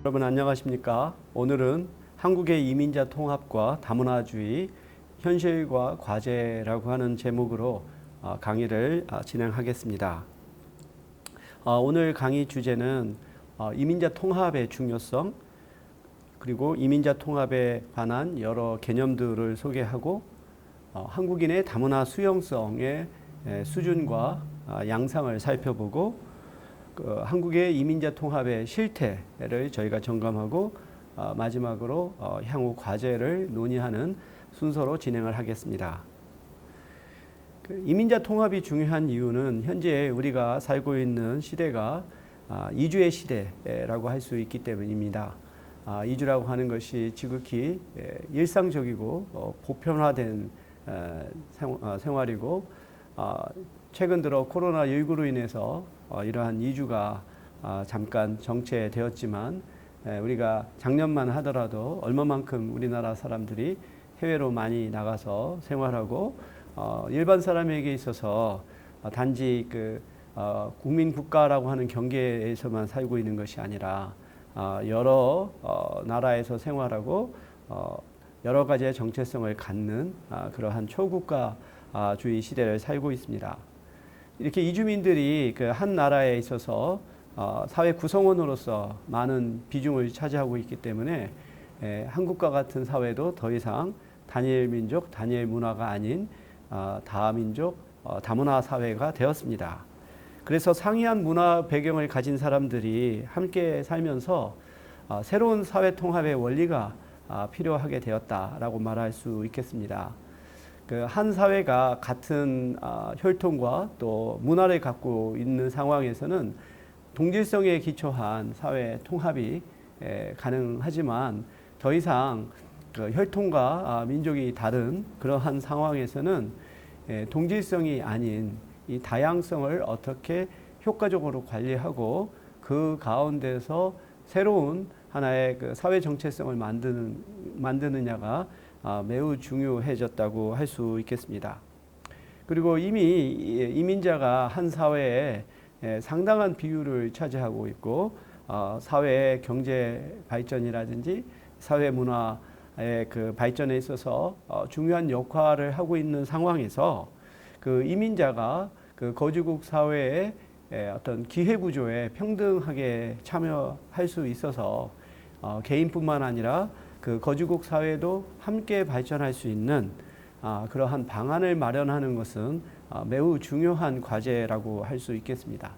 여러분 안녕하십니까? 오늘은 한국의 이민자 통합과 다문화주의 현실과 과제라고 하는 제목으로 강의를 진행하겠습니다. 오늘 강의 주제는 이민자 통합의 중요성, 그리고 이민자 통합에 관한 여러 개념들을 소개하고 한국인의 다문화 수용성의 수준과 양상을 살펴보고 한국의 이민자 통합의 실태를 저희가 점검하고 마지막으로 향후 과제를 논의하는 순서로 진행을 하겠습니다. 이민자 통합이 중요한 이유는 현재 우리가 살고 있는 시대가 이주의 시대라고 할 수 있기 때문입니다. 이주라고 하는 것이 지극히 일상적이고 보편화된 생활이고 최근 들어 코로나19로 인해서 이러한 이주가 잠깐 정체되었지만 우리가 작년만 하더라도 얼마만큼 우리나라 사람들이 해외로 많이 나가서 생활하고 일반 사람에게 있어서 단지 국민 국가라고 하는 경계에서만 살고 있는 것이 아니라 여러 나라에서 생활하고 여러 가지의 정체성을 갖는 그러한 초국가주의 시대를 살고 있습니다. 이렇게 이주민들이 한 나라에 있어서 사회 구성원으로서 많은 비중을 차지하고 있기 때문에 한국과 같은 사회도 더 이상 단일 민족, 단일 문화가 아닌 다민족, 다문화 사회가 되었습니다. 그래서 상이한 문화 배경을 가진 사람들이 함께 살면서 새로운 사회 통합의 원리가 필요하게 되었다라고 말할 수 있겠습니다. 한 사회가 같은 혈통과 또 문화를 갖고 있는 상황에서는 동질성에 기초한 사회 통합이 가능하지만 더 이상 혈통과 민족이 다른 그러한 상황에서는 동질성이 아닌 이 다양성을 어떻게 효과적으로 관리하고 그 가운데서 새로운 하나의 사회 정체성을 만드느냐가 매우 중요해졌다고 할 수 있겠습니다. 그리고 이미 이민자가 한 사회에 상당한 비율을 차지하고 있고 사회의 경제 발전이라든지 사회 문화의 발전에 있어서 중요한 역할을 하고 있는 상황에서 이민자가 거주국 사회의 어떤 기회 구조에 평등하게 참여할 수 있어서 개인뿐만 아니라 거주국 사회도 함께 발전할 수 있는 그러한 방안을 마련하는 것은 매우 중요한 과제라고 할 수 있겠습니다.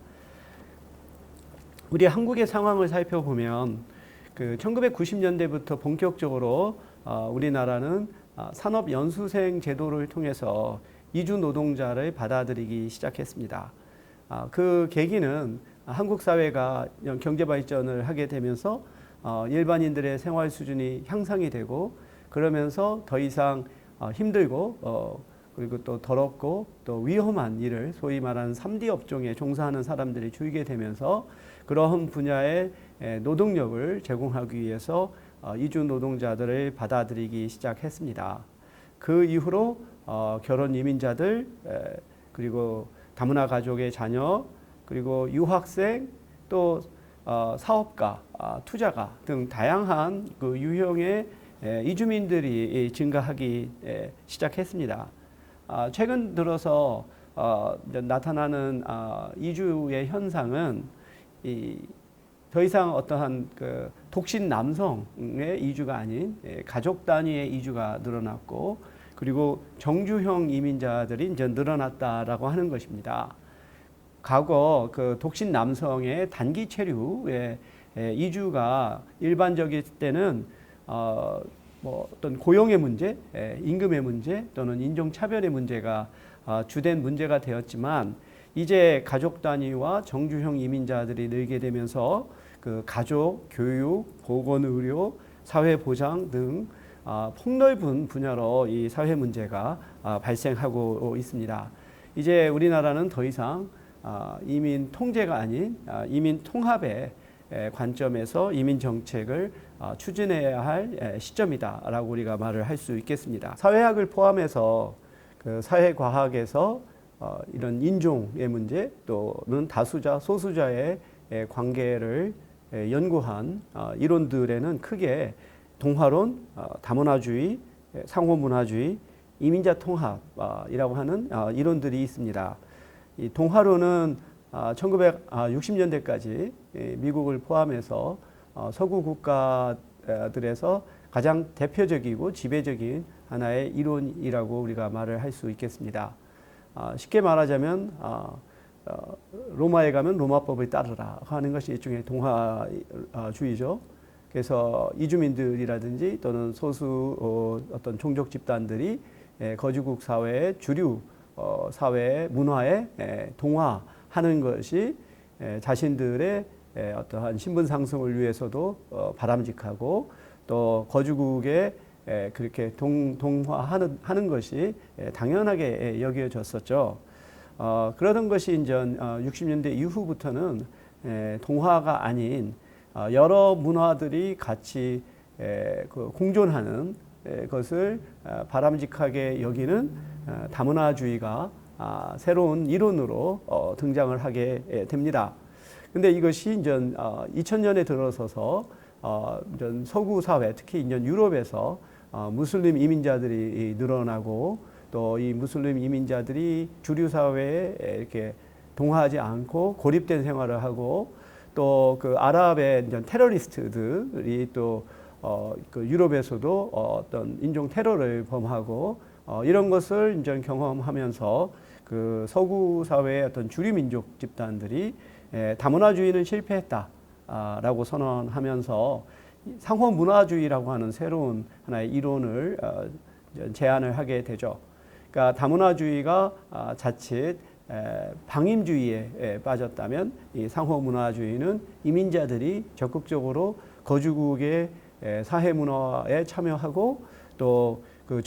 우리 한국의 상황을 살펴보면 1990년대부터 본격적으로 우리나라는 산업연수생 제도를 통해서 이주 노동자를 받아들이기 시작했습니다. 그 계기는 한국 사회가 경제 발전을 하게 되면서 일반인들의 생활 수준이 향상이 되고 그러면서 더 이상 힘들고 그리고 또 더럽고 또 위험한 일을 소위 말하는 3D 업종에 종사하는 사람들이 줄게 되면서 그러한 분야의 노동력을 제공하기 위해서 이주 노동자들을 받아들이기 시작했습니다. 그 이후로 결혼 이민자들 그리고 다문화 가족의 자녀 그리고 유학생 또 사업가, 투자가 등 다양한 유형의 이주민들이 증가하기 시작했습니다. 최근 들어서 나타나는 이주의 현상은 더 이상 어떠한 독신 남성의 이주가 아닌 가족 단위의 이주가 늘어났고 그리고 정주형 이민자들이 이제 늘어났다라고 하는 것입니다. 과거 독신 남성의 단기 체류의 이주가 일반적일 때는 어떤 고용의 문제, 임금의 문제 또는 인종차별의 문제가 주된 문제가 되었지만 이제 가족 단위와 정주형 이민자들이 늘게 되면서 가족, 교육, 보건의료, 사회보장 등 폭넓은 분야로 이 사회 문제가 발생하고 있습니다. 이제 우리나라는 더 이상 이민 통제가 아닌 이민 통합의 관점에서 이민 정책을 추진해야 할 시점이다라고 우리가 말을 할 수 있겠습니다. 사회학을 포함해서 그 사회과학에서 이런 인종의 문제 또는 다수자, 소수자의 관계를 연구한 이론들에는 크게 동화론, 다문화주의, 상호문화주의, 이민자 통합이라고 하는 이론들이 있습니다. 이 동화론은 1960년대까지 미국을 포함해서 서구 국가들에서 가장 대표적이고 지배적인 하나의 이론이라고 우리가 말을 할 수 있겠습니다. 쉽게 말하자면 로마에 가면 로마법을 따르라 하는 것이 일종의 동화주의죠. 그래서 이주민들이라든지 또는 소수 어떤 종족 집단들이 거주국 사회의 주류 사회의 문화에 동화하는 것이 자신들의 어떠한 신분 상승을 위해서도 바람직하고 또 거주국에 그렇게 동화하는 것이 당연하게 여겨졌었죠. 그러던 것이 이제 60년대 이후부터는 동화가 아닌 여러 문화들이 같이 공존하는 것을 바람직하게 여기는 다문화주의가 새로운 이론으로 등장을 하게 됩니다. 근데 이것이 이제 2000년에 들어서서 서구 사회, 특히 이제 유럽에서 무슬림 이민자들이 늘어나고 또 이 무슬림 이민자들이 주류 사회에 이렇게 동화하지 않고 고립된 생활을 하고 또 그 아랍의 테러리스트들이 또 그 유럽에서도 어떤 인종 테러를 범하고 이런 것을 이제 경험하면서 그 서구 사회의 어떤 주류 민족 집단들이 다문화주의는 실패했다라고 선언하면서 상호 문화주의라고 하는 새로운 하나의 이론을 제안을 하게 되죠. 그러니까 다문화주의가 자칫 방임주의에 빠졌다면 이 상호 문화주의는 이민자들이 적극적으로 거주국의 사회 문화에 참여하고 또 그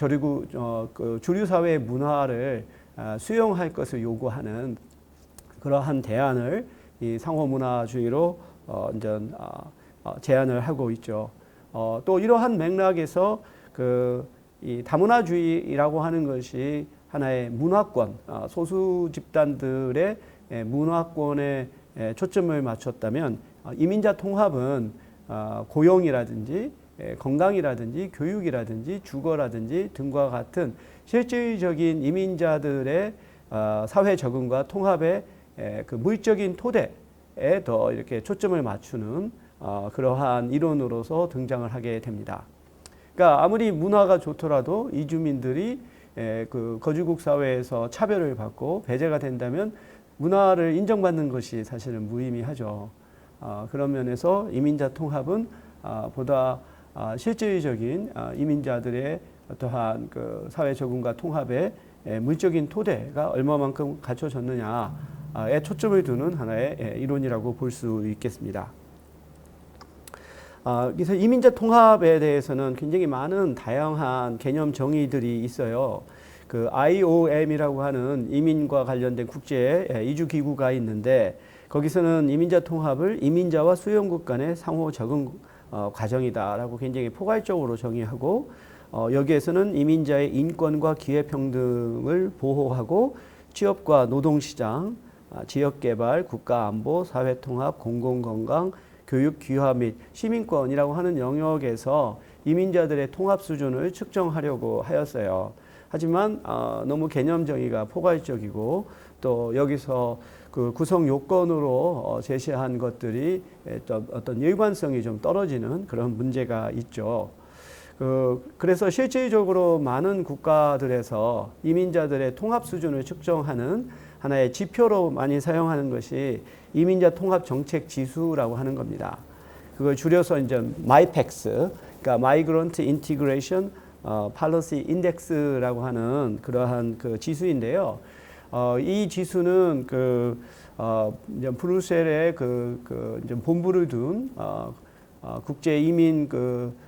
그 주류 사회의 문화를 수용할 것을 요구하는 그러한 대안을 이 상호 문화주의로 이제 제안을 하고 있죠. 또 이러한 맥락에서 이 다문화주의라고 하는 것이 하나의 문화권, 소수 집단들의 문화권에 초점을 맞췄다면 이민자 통합은 고용이라든지 건강이라든지 교육이라든지 주거라든지 등과 같은 실질적인 이민자들의 사회 적응과 통합의 그 물적인 토대에 더 이렇게 초점을 맞추는 그러한 이론으로서 등장을 하게 됩니다. 그러니까 아무리 문화가 좋더라도 이주민들이 그 거주국 사회에서 차별을 받고 배제가 된다면 문화를 인정받는 것이 사실은 무의미하죠. 그런 면에서 이민자 통합은 보다 실질적인 이민자들의 어떠한 그 사회 적응과 통합의 물적인 토대가 얼마만큼 갖춰졌느냐에 초점을 두는 하나의 이론이라고 볼 수 있겠습니다. 그래서 이민자 통합에 대해서는 굉장히 많은 다양한 개념 정의들이 있어요. 그 IOM이라고 하는 이민과 관련된 국제 이주 기구가 있는데 거기서는 이민자 통합을 이민자와 수용국 간의 상호 적응 과정이다라고 굉장히 포괄적으로 정의하고 여기에서는 이민자의 인권과 기회평등을 보호하고 취업과 노동시장, 지역개발, 국가안보, 사회통합, 공공건강, 교육, 귀화 및 시민권이라고 하는 영역에서 이민자들의 통합 수준을 측정하려고 하였어요. 하지만 너무 개념 정의가 포괄적이고 또 여기서 그 구성 요건으로 제시한 것들이 어떤 일관성이 좀 떨어지는 그런 문제가 있죠. 그래서 실질적으로 많은 국가들에서 이민자들의 통합 수준을 측정하는 하나의 지표로 많이 사용하는 것이 이민자 통합 정책 지수라고 하는 겁니다. 그걸 줄여서 이제 MIPEX, 그러니까 Migrant Integration Policy Index라고 하는 그러한 그 지수인데요. 이 지수는 이제 브뤼셀에 이제 본부를 둔 국제 이민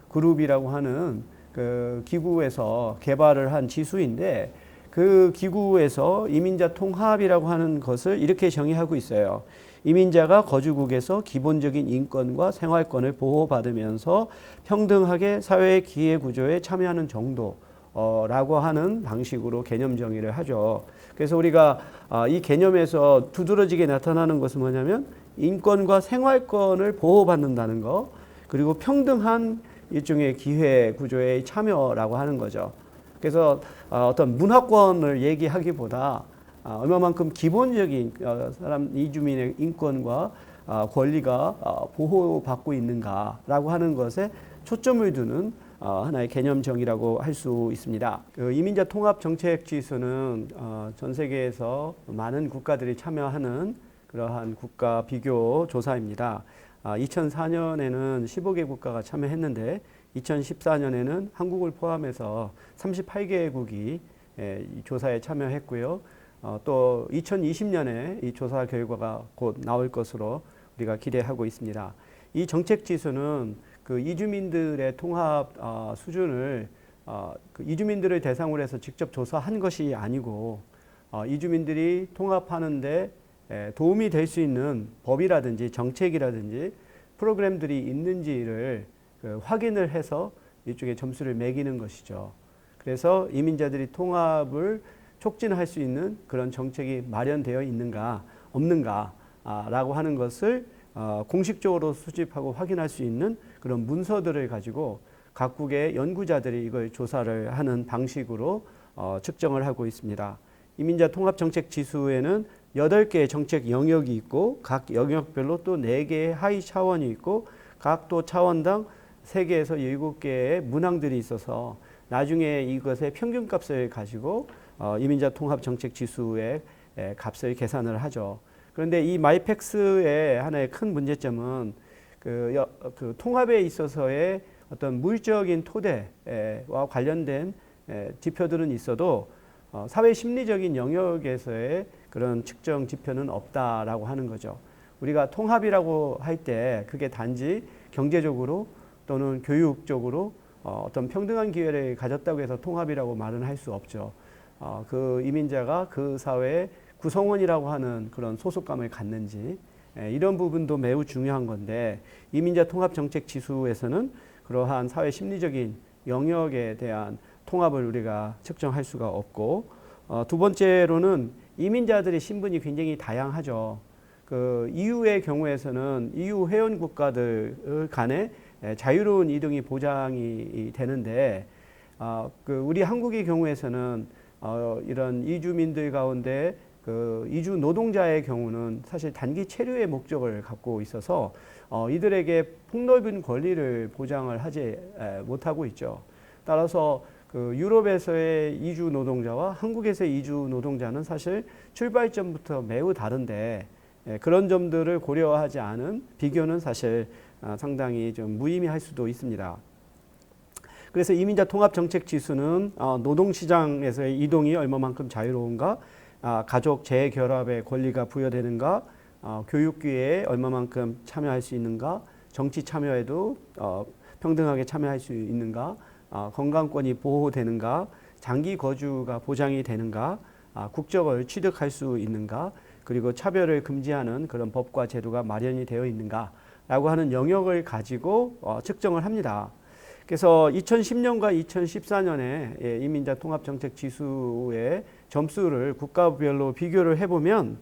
그룹이라고 하는 그 기구에서 개발을 한 지수인데 그 기구에서 이민자 통합이라고 하는 것을 이렇게 정의하고 있어요. 이민자가 거주국에서 기본적인 인권과 생활권을 보호받으면서 평등하게 사회 기회 구조에 참여하는 정도라고 하는 방식으로 개념 정의를 하죠. 그래서 우리가 이 개념에서 두드러지게 나타나는 것은 뭐냐면 인권과 생활권을 보호받는다는 것, 그리고 평등한 일종의 기회 구조의 참여라고 하는 거죠. 그래서 어떤 문화권을 얘기하기보다 얼마만큼 기본적인 사람 이주민의 인권과 권리가 보호받고 있는가라고 하는 것에 초점을 두는 하나의 개념 정의라고 할 수 있습니다. 그 이민자 통합 정책 지수는 전 세계에서 많은 국가들이 참여하는 그러한 국가 비교 조사입니다. 2004년에는 15개 국가가 참여했는데 2014년에는 한국을 포함해서 38개국이 조사에 참여했고요. 또 2020년에 이 조사 결과가 곧 나올 것으로 우리가 기대하고 있습니다. 이 정책 지수는 그 이주민들의 통합 수준을 그 이주민들을 대상으로 해서 직접 조사한 것이 아니고 이주민들이 통합하는데 도움이 될 수 있는 법이라든지 정책이라든지 프로그램들이 있는지를 확인을 해서 일종의 점수를 매기는 것이죠. 그래서 이민자들이 통합을 촉진할 수 있는 그런 정책이 마련되어 있는가 없는가라고 하는 것을 공식적으로 수집하고 확인할 수 있는 그런 문서들을 가지고 각국의 연구자들이 이걸 조사를 하는 방식으로 측정을 하고 있습니다. 이민자 통합정책 지수에는 8개의 정책 영역이 있고 각 영역별로 또 4개의 하위 차원이 있고 각 또 차원당 3개에서 7개의 문항들이 있어서 나중에 이것의 평균값을 가지고 이민자 통합정책 지수의 값을 계산을 하죠. 그런데 이 마이펙스의 하나의 큰 문제점은 그 통합에 있어서의 어떤 물적인 토대와 관련된 지표들은 있어도 사회 심리적인 영역에서의 그런 측정 지표는 없다라고 하는 거죠. 우리가 통합이라고 할 때 그게 단지 경제적으로 또는 교육적으로 어떤 평등한 기회를 가졌다고 해서 통합이라고 말은 할 수 없죠. 그 이민자가 그 사회의 구성원이라고 하는 그런 소속감을 갖는지 이런 부분도 매우 중요한 건데 이민자 통합정책 지수에서는 그러한 사회 심리적인 영역에 대한 통합을 우리가 측정할 수가 없고 두 번째로는 이민자들의 신분이 굉장히 다양하죠. 그 EU의 경우에서는 EU 회원 국가들 간에 자유로운 이동이 보장이 되는데 그 우리 한국의 경우에서는 이런 이주민들 가운데 그 이주 노동자의 경우는 사실 단기 체류의 목적을 갖고 있어서 이들에게 폭넓은 권리를 보장을 하지 못하고 있죠. 따라서 그 유럽에서의 이주 노동자와 한국에서의 이주 노동자는 사실 출발점부터 매우 다른데 그런 점들을 고려하지 않은 비교는 사실 상당히 좀 무의미할 수도 있습니다. 그래서 이민자 통합 정책 지수는 노동시장에서의 이동이 얼마만큼 자유로운가, 가족 재결합의 권리가 부여되는가, 교육 기회에 얼마만큼 참여할 수 있는가, 정치 참여에도 평등하게 참여할 수 있는가, 건강권이 보호되는가, 장기 거주가 보장이 되는가, 국적을 취득할 수 있는가, 그리고 차별을 금지하는 그런 법과 제도가 마련이 되어 있는가라고 하는 영역을 가지고 측정을 합니다. 그래서 2010년과 2014년에 이민자 통합정책 지수의 점수를 국가별로 비교를 해보면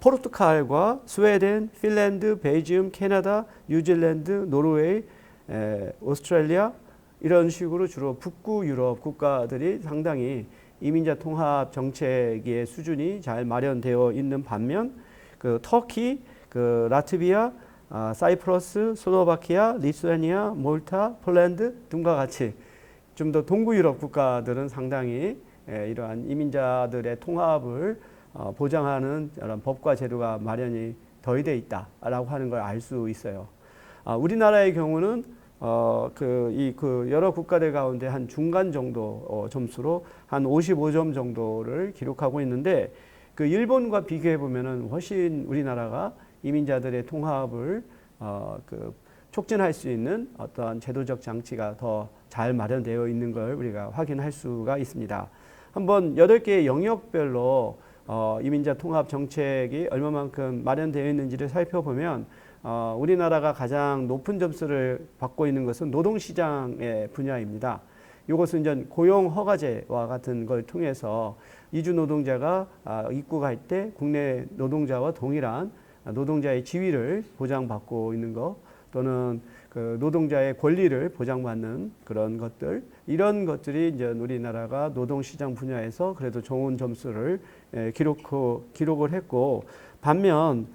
포르투갈과 스웨덴, 핀란드, 벨지움, 캐나다, 뉴질랜드, 노르웨이, 오스트레일리아 이런 식으로 주로 북구 유럽 국가들이 상당히 이민자 통합 정책의 수준이 잘 마련되어 있는 반면 그 터키, 그 라트비아, 사이프러스, 슬로바키아, 리투아니아, 몰타, 폴란드 등과 같이 좀 더 동구 유럽 국가들은 상당히 이러한 이민자들의 통합을 보장하는 이런 법과 제도가 마련이 덜 돼 있다라고 하는 걸 알 수 있어요. 우리나라의 경우는 그 여러 국가들 가운데 한 중간 정도 점수로 한 55점 정도를 기록하고 있는데 그 일본과 비교해 보면은 훨씬 우리나라가 이민자들의 통합을 촉진할 수 있는 어떠한 제도적 장치가 더 잘 마련되어 있는 걸 우리가 확인할 수가 있습니다. 한번 8개의 영역별로 이민자 통합 정책이 얼마만큼 마련되어 있는지를 살펴보면 우리나라가 가장 높은 점수를 받고 있는 것은 노동시장의 분야입니다. 이것은 이제 고용 허가제와 같은 걸 통해서 이주 노동자가 입국할 때 국내 노동자와 동일한 노동자의 지위를 보장받고 있는 것, 또는 그 노동자의 권리를 보장받는 그런 것들, 이런 것들이 이제 우리나라가 노동시장 분야에서 그래도 좋은 점수를 기록을 했고, 반면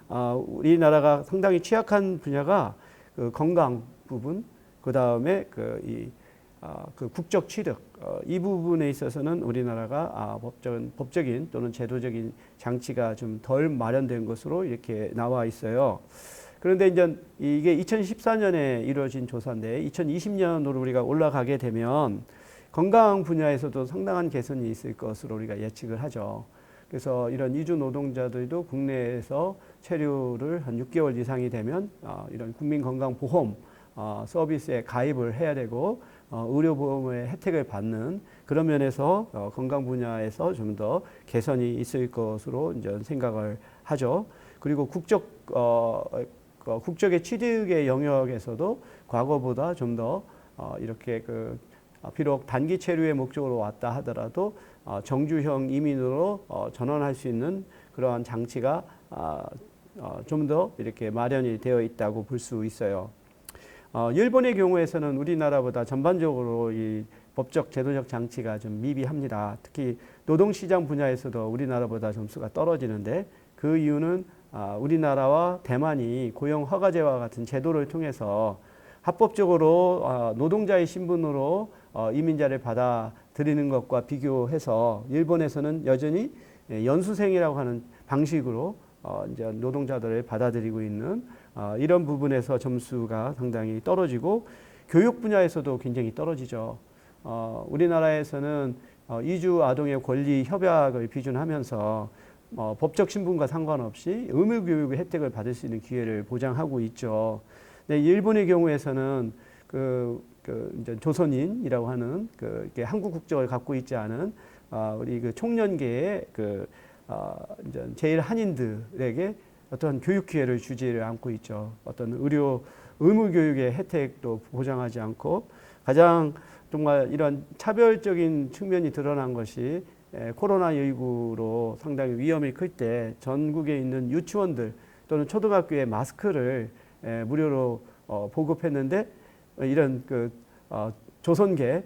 우리나라가 상당히 취약한 분야가 그 건강 부분, 그 다음에 그 국적 취득, 이 부분에 있어서는 우리나라가 법적인 또는 제도적인 장치가 좀 덜 마련된 것으로 이렇게 나와 있어요. 그런데 이제 이게 2014년에 이루어진 조사인데 2020년으로 우리가 올라가게 되면 건강 분야에서도 상당한 개선이 있을 것으로 우리가 예측을 하죠. 그래서 이런 이주 노동자들도 국내에서 체류를 한 6개월 이상이 되면 이런 국민건강보험 서비스에 가입을 해야 되고 의료보험의 혜택을 받는 그런 면에서 건강 분야에서 좀 더 개선이 있을 것으로 이제 생각을 하죠. 그리고 국적의 취득의 영역에서도 과거보다 좀 더 이렇게 비록 단기 체류의 목적으로 왔다 하더라도 정주형 이민으로 전환할 수 있는 그러한 장치가 좀 더 이렇게 마련이 되어 있다고 볼 수 있어요. 일본의 경우에서는 우리나라보다 전반적으로 이 법적 제도적 장치가 좀 미비합니다. 특히 노동시장 분야에서도 우리나라보다 점수가 떨어지는데 그 이유는 우리나라와 대만이 고용 허가제와 같은 제도를 통해서 합법적으로 노동자의 신분으로 이민자를 받아들이는 것과 비교해서 일본에서는 여전히 연수생이라고 하는 방식으로 이제 노동자들을 받아들이고 있는 이런 부분에서 점수가 상당히 떨어지고, 교육 분야에서도 굉장히 떨어지죠. 우리나라에서는 이주 아동의 권리 협약을 비준하면서 법적 신분과 상관없이 의무 교육의 혜택을 받을 수 있는 기회를 보장하고 있죠. 네, 일본의 경우에서는 이제 조선인이라고 하는 이렇게 한국 국적을 갖고 있지 않은 우리 총련계의 이제 제일 한인들에게 어떤 교육 기회를 주지를 않고 있죠. 어떤 의무 교육의 혜택도 보장하지 않고, 가장 정말 이런 차별적인 측면이 드러난 것이 코로나19로 상당히 위험이 클 때 전국에 있는 유치원들 또는 초등학교에 마스크를 무료로 보급했는데, 이런 조선계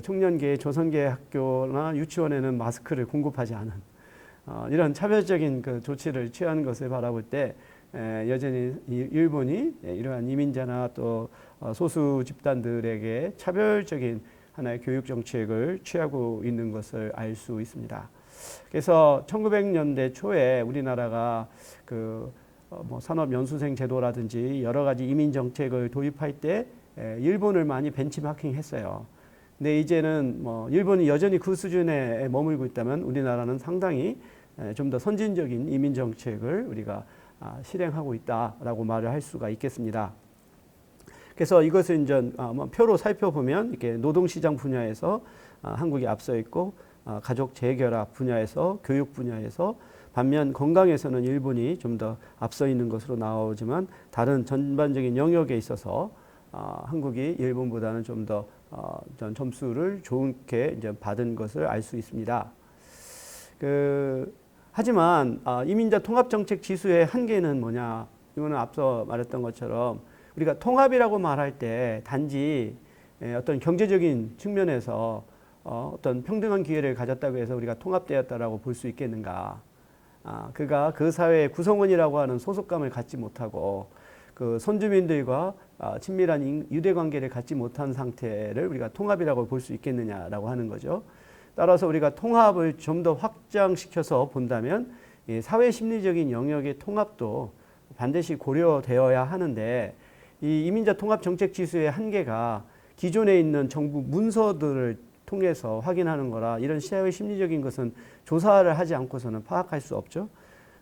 청년계의 조선계 학교나 유치원에는 마스크를 공급하지 않은 이런 차별적인 조치를 취하는 것을 바라볼 때 여전히 일본이 이러한 이민자나 또 소수 집단들에게 차별적인 하나의 교육 정책을 취하고 있는 것을 알 수 있습니다. 그래서 1900년대 초에 우리나라가 산업 연수생 제도라든지 여러 가지 이민 정책을 도입할 때 일본을 많이 벤치마킹했어요. 근데 이제는 일본이 여전히 그 수준에 머물고 있다면 우리나라는 상당히 좀 더 선진적인 이민 정책을 우리가 실행하고 있다라고 말을 할 수가 있겠습니다. 그래서 이것을 이제 표로 살펴보면 이렇게 노동시장 분야에서 한국이 앞서 있고, 가족 재결합 분야에서, 교육 분야에서, 반면 건강에서는 일본이 좀 더 앞서 있는 것으로 나오지만 다른 전반적인 영역에 있어서 한국이 일본보다는 좀 더 점수를 좋게 이제 받은 것을 알 수 있습니다. 하지만 이민자 통합정책 지수의 한계는 뭐냐? 이거는 앞서 말했던 것처럼 우리가 통합이라고 말할 때 단지 어떤 경제적인 측면에서 어떤 평등한 기회를 가졌다고 해서 우리가 통합되었다라고 볼 수 있겠는가? 그가 그 사회의 구성원이라고 하는 소속감을 갖지 못하고 그 선주민들과 친밀한 유대 관계를 갖지 못한 상태를 우리가 통합이라고 볼 수 있겠느냐라고 하는 거죠. 따라서 우리가 통합을 좀 더 확장시켜서 본다면 사회 심리적인 영역의 통합도 반드시 고려되어야 하는데, 이 이민자 통합 정책 지수의 한계가 기존에 있는 정부 문서들을 통해서 확인하는 거라 이런 사회 심리적인 것은 조사를 하지 않고서는 파악할 수 없죠.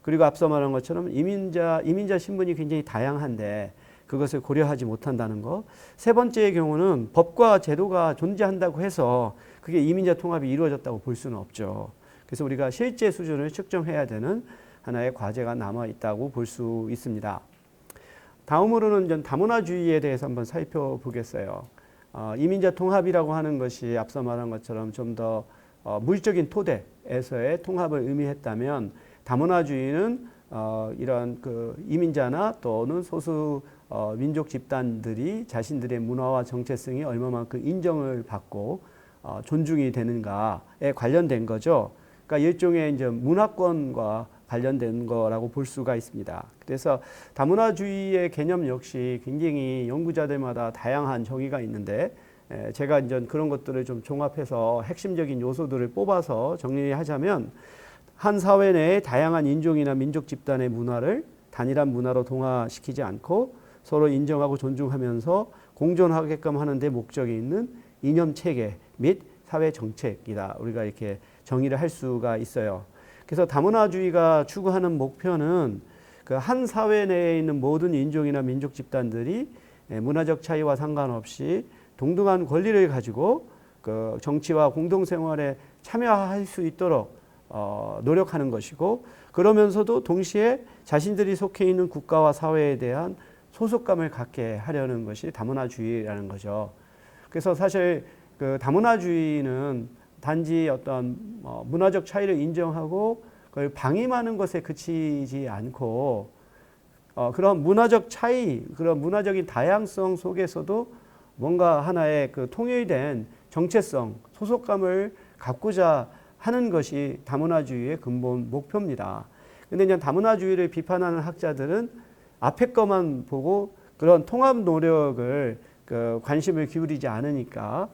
그리고 앞서 말한 것처럼 이민자 신분이 굉장히 다양한데 그것을 고려하지 못한다는 것. 세 번째의 경우는 법과 제도가 존재한다고 해서 그게 이민자 통합이 이루어졌다고 볼 수는 없죠. 그래서 우리가 실제 수준을 측정해야 되는 하나의 과제가 남아 있다고 볼 수 있습니다. 다음으로는 다문화주의에 대해서 한번 살펴보겠어요. 이민자 통합이라고 하는 것이 앞서 말한 것처럼 좀 더 물적인 토대에서의 통합을 의미했다면, 다문화주의는 이런 그 이민자나 또는 소수 민족 집단들이 자신들의 문화와 정체성이 얼마만큼 인정을 받고 존중이 되는가에 관련된 거죠. 그러니까 일종의 이제 문화권과 관련된 거라고 볼 수가 있습니다. 그래서 다문화주의의 개념 역시 굉장히 연구자들마다 다양한 정의가 있는데, 제가 이제 그런 것들을 좀 종합해서 핵심적인 요소들을 뽑아서 정리하자면, 한 사회 내에 다양한 인종이나 민족 집단의 문화를 단일한 문화로 동화시키지 않고 서로 인정하고 존중하면서 공존하게끔 하는 데 목적이 있는 이념 체계 및 사회 정책이다. 우리가 이렇게 정의를 할 수가 있어요. 그래서 다문화주의가 추구하는 목표는 그 한 사회 내에 있는 모든 인종이나 민족 집단들이 문화적 차이와 상관없이 동등한 권리를 가지고 그 정치와 공동생활에 참여할 수 있도록 노력하는 것이고, 그러면서도 동시에 자신들이 속해 있는 국가와 사회에 대한 소속감을 갖게 하려는 것이 다문화주의라는 거죠. 그래서 사실 그 다문화주의는 단지 어떤 문화적 차이를 인정하고 그걸 방임하는 것에 그치지 않고, 그런 문화적 차이, 그런 문화적인 다양성 속에서도 뭔가 하나의 그 통일된 정체성, 소속감을 갖고자 하는 것이 다문화주의의 근본 목표입니다. 근데 이제 다문화주의를 비판하는 학자들은 앞에 것만 보고 그런 통합 노력을 그 관심을 기울이지 않으니까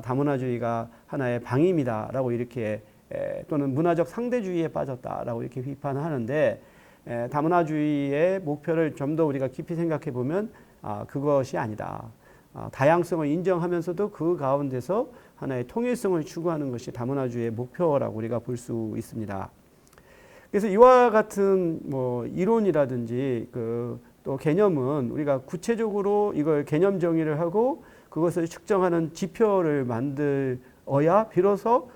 다문화주의가 하나의 방임이다라고 이렇게, 또는 문화적 상대주의에 빠졌다라고 이렇게 비판하는데, 다문화주의의 목표를 좀 더 우리가 깊이 생각해 보면 그것이 아니다. 다양성을 인정하면서도 그 가운데서 하나의 통일성을 추구하는 것이 다문화주의의 목표라고 우리가 볼 수 있습니다. 그래서 이와 같은 뭐 이론이라든지 또 개념은 우리가 구체적으로 이걸 개념 정의를 하고 그것을 측정하는 지표를 만들어야 비로소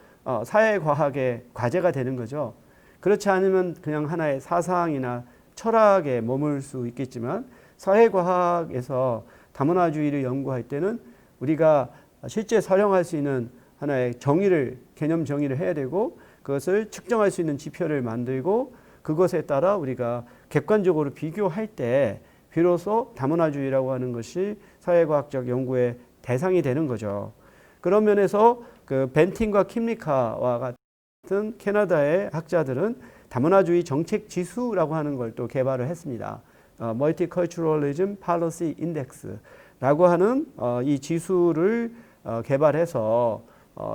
사회과학의 과제가 되는 거죠. 그렇지 않으면 그냥 하나의 사상이나 철학에 머물 수 있겠지만, 사회과학에서 다문화주의를 연구할 때는 우리가 실제 사용할 수 있는 하나의 정의를, 개념 정의를 해야 되고, 그것을 측정할 수 있는 지표를 만들고, 그것에 따라 우리가 객관적으로 비교할 때 비로소 다문화주의라고 하는 것이 사회과학적 연구의 대상이 되는 거죠. 그런 면에서 그 벤틴과 킴리카와 같은 캐나다의 학자들은 다문화주의 정책 지수라고 하는 걸 또 개발을 했습니다. Multiculturalism Policy Index라고 하는 이 지수를 개발해서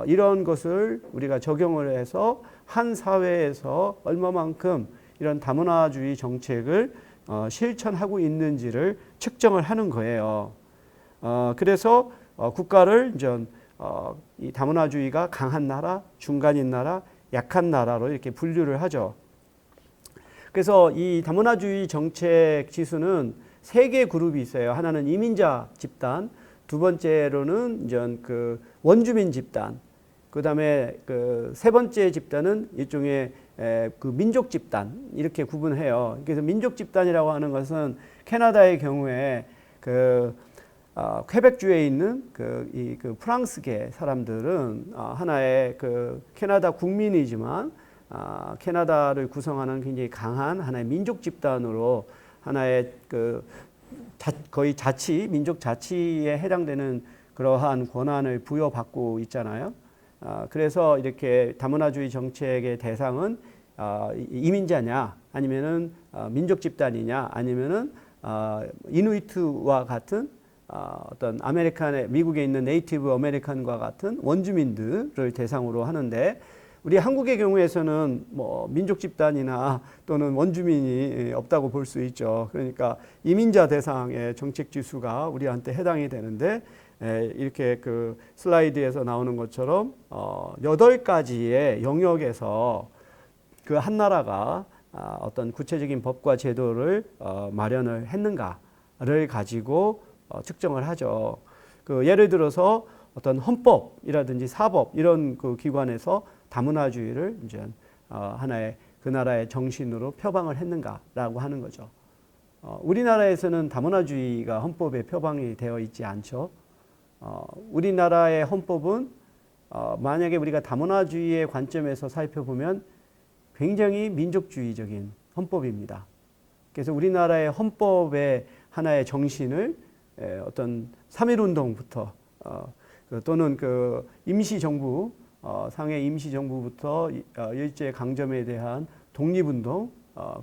이런 것을 우리가 적용을 해서 한 사회에서 얼마만큼 이런 다문화주의 정책을 실천하고 있는지를 측정을 하는 거예요. 그래서 국가를 이 다문화주의가 강한 나라, 중간인 나라, 약한 나라로 이렇게 분류를 하죠. 그래서 이 다문화주의 정책 지수는 세 개의 그룹이 있어요. 하나는 이민자 집단, 두 번째로는 그 원주민 집단, 그 다음에 그 세 번째 집단은 일종의 그 민족 집단, 이렇게 구분해요. 그래서 민족 집단이라고 하는 것은 캐나다의 경우에 퀘벡주에 있는 그 프랑스계 사람들은 하나의 그 캐나다 국민이지만 캐나다를 구성하는 굉장히 강한 하나의 민족 집단으로 하나의 거의 자치, 민족 자치에 해당되는 그러한 권한을 부여받고 있잖아요. 그래서 이렇게 다문화주의 정책의 대상은 이민자냐, 아니면은 민족 집단이냐, 아니면은 이누이트와 같은 어떤 미국에 있는 네이티브 아메리칸과 같은 원주민들을 대상으로 하는데, 우리 한국의 경우에서는 뭐 민족 집단이나 또는 원주민이 없다고 볼 수 있죠. 그러니까 이민자 대상의 정책 지수가 우리한테 해당이 되는데, 이렇게 그 슬라이드에서 나오는 것처럼 8가지의 영역에서 그 한 나라가 어떤 구체적인 법과 제도를 마련을 했는가를 가지고 측정을 하죠. 예를 들어서 어떤 헌법이라든지 사법 이런 그 기관에서 다문화주의를 이제 하나의 그 나라의 정신으로 표방을 했는가라고 하는 거죠. 우리나라에서는 다문화주의가 헌법에 표방이 되어 있지 않죠. 우리나라의 헌법은 만약에 우리가 다문화주의의 관점에서 살펴보면 굉장히 민족주의적인 헌법입니다. 그래서 우리나라의 헌법의 하나의 정신을 어떤 3.1운동부터 또는 그 임시정부 상해 임시정부부터 일제강점에 대한 독립운동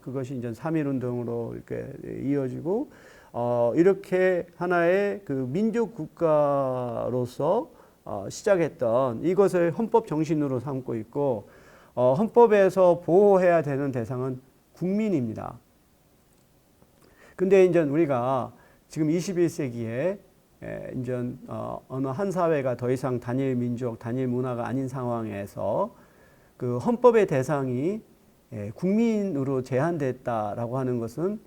그것이 이제 3.1운동으로 이렇게 이어지고 이렇게 하나의 그 민족국가로서 시작했던 이것을 헌법 정신으로 삼고 있고 헌법에서 보호해야 되는 대상은 국민입니다. 근데 이제 우리가 지금 21세기에 이제 어느 한 사회가 더 이상 단일 민족, 단일 문화가 아닌 상황에서 그 헌법의 대상이 국민으로 제한됐다라고 하는 것은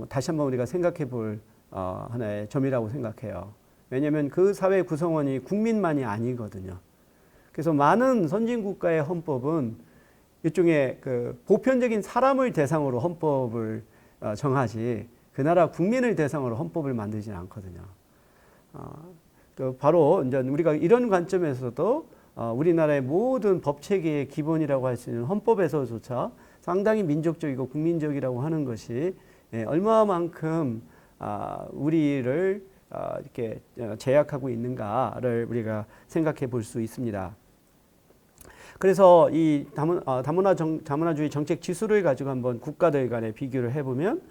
다시 한번 우리가 생각해 볼 하나의 점이라고 생각해요. 왜냐하면 그 사회 구성원이 국민만이 아니거든요. 그래서 많은 선진국가의 헌법은 일종의 그 보편적인 사람을 대상으로 헌법을 정하지 그 나라 국민을 대상으로 헌법을 만들지는 않거든요. 바로 이제 우리가 이런 관점에서도 우리나라의 모든 법 체계의 기본이라고 할 수 있는 헌법에서조차 상당히 민족적이고 국민적이라고 하는 것이 얼마만큼 우리를 이렇게 제약하고 있는가를 우리가 생각해 볼 수 있습니다. 그래서 이 다문화주의 정책 지수를 가지고 한번 국가들 간의 비교를 해보면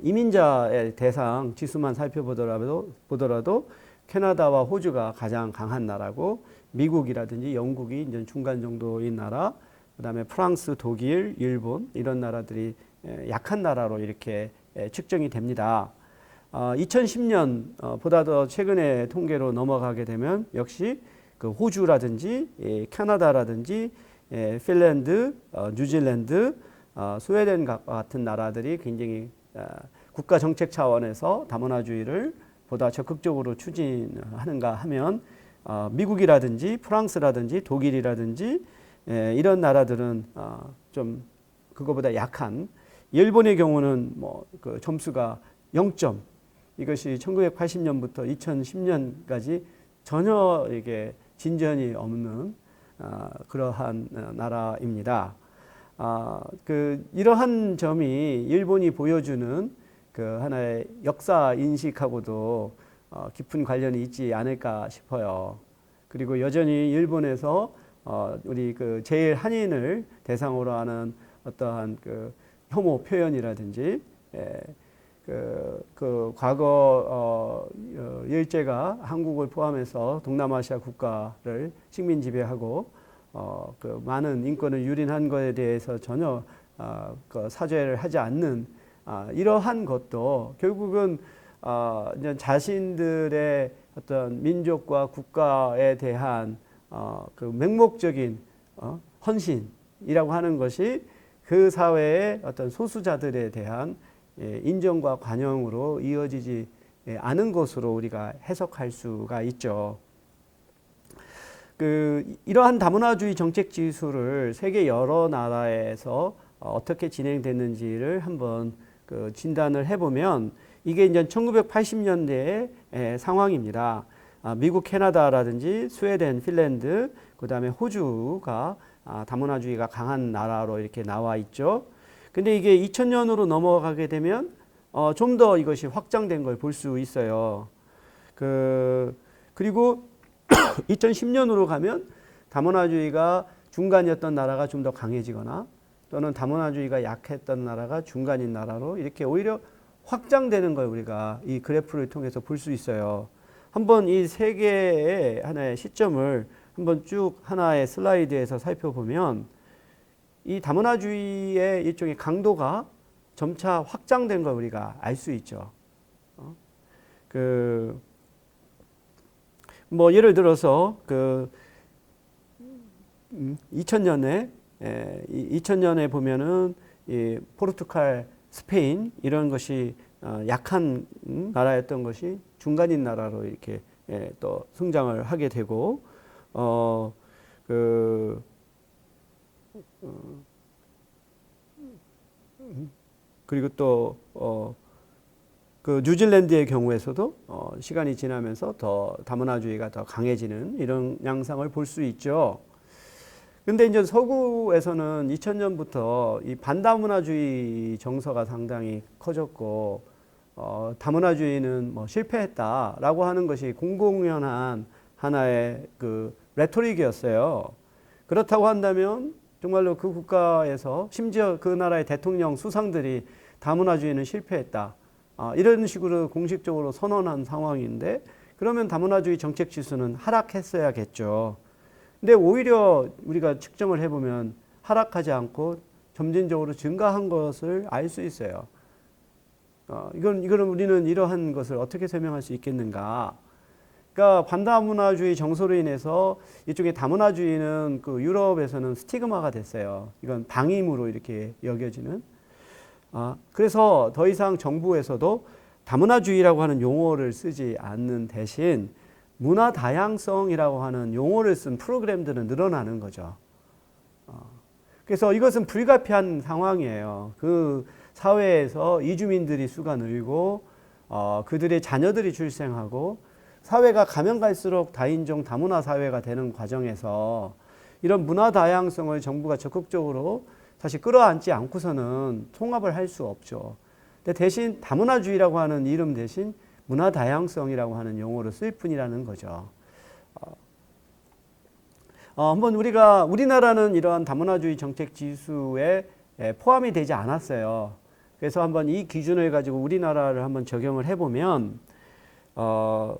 이민자의 대상 지수만 살펴보더라도 캐나다와 호주가 가장 강한 나라고 미국이라든지 영국이 이제 중간 정도인 나라, 그다음에 프랑스, 독일, 일본 이런 나라들이 약한 나라로 이렇게 측정이 됩니다. 2010년 보다 더 최근의 통계로 넘어가게 되면 역시 그 호주라든지 캐나다라든지 핀란드, 뉴질랜드, 스웨덴 같은 나라들이 굉장히 국가 정책 차원에서 다문화주의를 보다 적극적으로 추진하는가 하면 미국이라든지 프랑스라든지 독일이라든지 이런 나라들은 좀 그거보다 약한 일본의 경우는 뭐 그 점수가 0점 이것이 1980년부터 2010년까지 전혀 이게 진전이 없는 그러한 나라입니다. 이러한 점이 일본이 보여주는 그 하나의 역사 인식하고도 깊은 관련이 있지 않을까 싶어요. 그리고 여전히 일본에서 우리 그 제일 한인을 대상으로 하는 어떠한 그 혐오 표현이라든지 그 과거 일제가 한국을 포함해서 동남아시아 국가를 식민 지배하고 그 많은 인권을 유린한 것에 대해서 전혀 그 사죄를 하지 않는 이러한 것도 결국은 이제 자신들의 어떤 민족과 국가에 대한 그 맹목적인 헌신이라고 하는 것이 그 사회의 어떤 소수자들에 대한 인정과 관용으로 이어지지 않은 것으로 우리가 해석할 수가 있죠. 이러한 다문화주의 정책 지수를 세계 여러 나라에서 어떻게 진행됐는지를 한번 진단을 해보면 이게 이제 1980년대의 상황입니다. 미국, 캐나다라든지 스웨덴, 핀란드, 그 다음에 호주가 다문화주의가 강한 나라로 이렇게 나와 있죠. 근데 이게 2000년으로 넘어가게 되면 좀 더 이것이 확장된 걸 볼 수 있어요. 그리고 2010년으로 가면 다문화주의가 중간이었던 나라가 좀 더 강해지거나 또는 다문화주의가 약했던 나라가 중간인 나라로 이렇게 오히려 확장되는 걸 우리가 이 그래프를 통해서 볼 수 있어요. 한번 이 세 개의 하나의 시점을 한번 쭉 하나의 슬라이드에서 살펴보면 이 다문화주의의 일종의 강도가 점차 확장된 걸 우리가 알 수 있죠. 뭐 예를 들어서 2000년에 보면은 이 포르투갈, 스페인 이런 것이 약한 나라였던 것이 중간인 나라로 이렇게 또 성장을 하게 되고 그리고 또 그 뉴질랜드의 경우에서도 시간이 지나면서 더 다문화주의가 더 강해지는 이런 양상을 볼 수 있죠. 근데 이제 서구에서는 2000년부터 이 반다문화주의 정서가 상당히 커졌고, 다문화주의는 뭐 실패했다라고 하는 것이 공공연한 하나의 그 레토릭이었어요. 그렇다고 한다면 정말로 그 국가에서 심지어 그 나라의 대통령 수상들이 다문화주의는 실패했다, 이런 식으로 공식적으로 선언한 상황인데, 그러면 다문화주의 정책 지수는 하락했어야겠죠. 근데 오히려 우리가 측정을 해보면 하락하지 않고 점진적으로 증가한 것을 알 수 있어요. 이건 우리는 이러한 것을 어떻게 설명할 수 있겠는가? 그러니까 반다문화주의 정서로 인해서 이쪽에 다문화주의는 그 유럽에서는 스티그마가 됐어요. 이건 방임으로 이렇게 여겨지는. 그래서 더 이상 정부에서도 다문화주의라고 하는 용어를 쓰지 않는 대신 문화 다양성이라고 하는 용어를 쓴 프로그램들은 늘어나는 거죠. 그래서 이것은 불가피한 상황이에요. 그 사회에서 이주민들이 수가 늘고 그들의 자녀들이 출생하고 사회가 가면 갈수록 다인종 다문화 사회가 되는 과정에서 이런 문화 다양성을 정부가 적극적으로 사실 끌어안지 않고서는 통합을 할 수 없죠. 근데 대신 다문화주의라고 하는 이름 대신 문화 다양성이라고 하는 용어로 쓸 뿐이라는 거죠. 한번 우리나라는 이러한 다문화주의 정책 지수에 포함이 되지 않았어요. 그래서 한번 이 기준을 가지고 우리나라를 한번 적용을 해보면,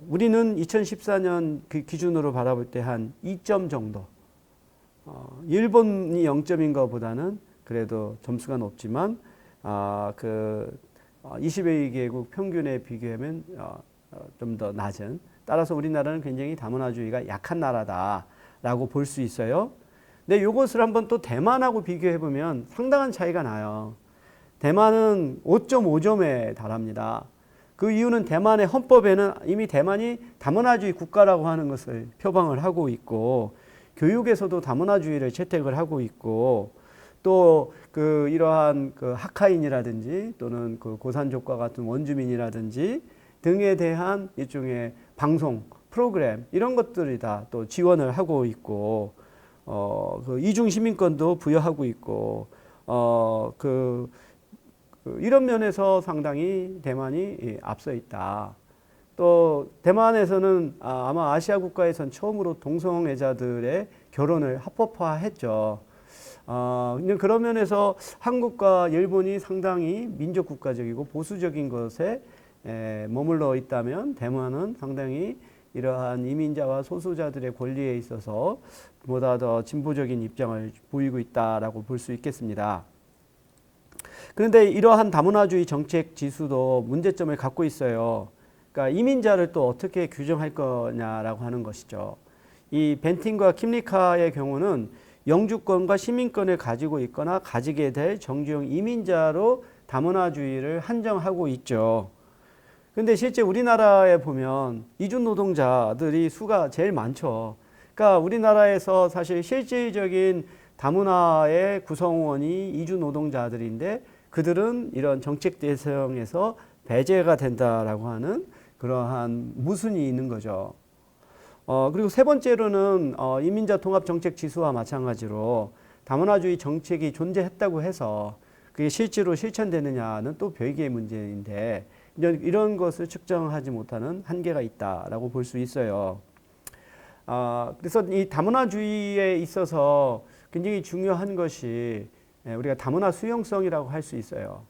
우리는 2014년 그 기준으로 바라볼 때 한 2점 정도. 일본이 0점인 것보다는 그래도 점수가 높지만, 21개국 평균에 비교하면 좀 더 낮은. 따라서 우리나라는 굉장히 다문화주의가 약한 나라다라고 볼 수 있어요. 근데 이것을 한번 또 대만하고 비교해 보면 상당한 차이가 나요. 대만은 5.5점에 달합니다. 그 이유는 대만의 헌법에는 이미 대만이 다문화주의 국가라고 하는 것을 표방을 하고 있고, 교육에서도 다문화주의를 채택을 하고 있고, 또 이러한 하카인이라든지 또는 그 고산족과 같은 원주민이라든지 등에 대한 일종의 방송 프로그램 이런 것들이 다 또 지원을 하고 있고, 그 이중 시민권도 부여하고 있고, 이런 면에서 상당히 대만이 앞서 있다. 또 대만에서는 아마 아시아 국가에선 처음으로 동성애자들의 결혼을 합법화했죠. 그런 면에서 한국과 일본이 상당히 민족 국가적이고 보수적인 것에 머물러 있다면, 대만은 상당히 이러한 이민자와 소수자들의 권리에 있어서 보다 더 진보적인 입장을 보이고 있다라고 볼 수 있겠습니다. 그런데 이러한 다문화주의 정책 지수도 문제점을 갖고 있어요. 그러니까 이민자를 또 어떻게 규정할 거냐라고 하는 것이죠. 이 벤틴과 킴리카의 경우는 영주권과 시민권을 가지고 있거나 가지게 될 정주영 이민자로 다문화주의를 한정하고 있죠. 근데 실제 우리나라에 보면 이주 노동자들이 수가 제일 많죠. 그러니까 우리나라에서 사실 실질적인 다문화의 구성원이 이주 노동자들인데, 그들은 이런 정책 대상에서 배제가 된다라고 하는 그러한 모순이 있는 거죠. 그리고 세 번째로는 이민자 통합 정책 지수와 마찬가지로 다문화주의 정책이 존재했다고 해서 그게 실제로 실천되느냐는 또 별개의 문제인데, 이런 것을 측정하지 못하는 한계가 있다라고 볼 수 있어요. 그래서 이 다문화주의에 있어서 굉장히 중요한 것이 우리가 다문화 수용성이라고 할 수 있어요.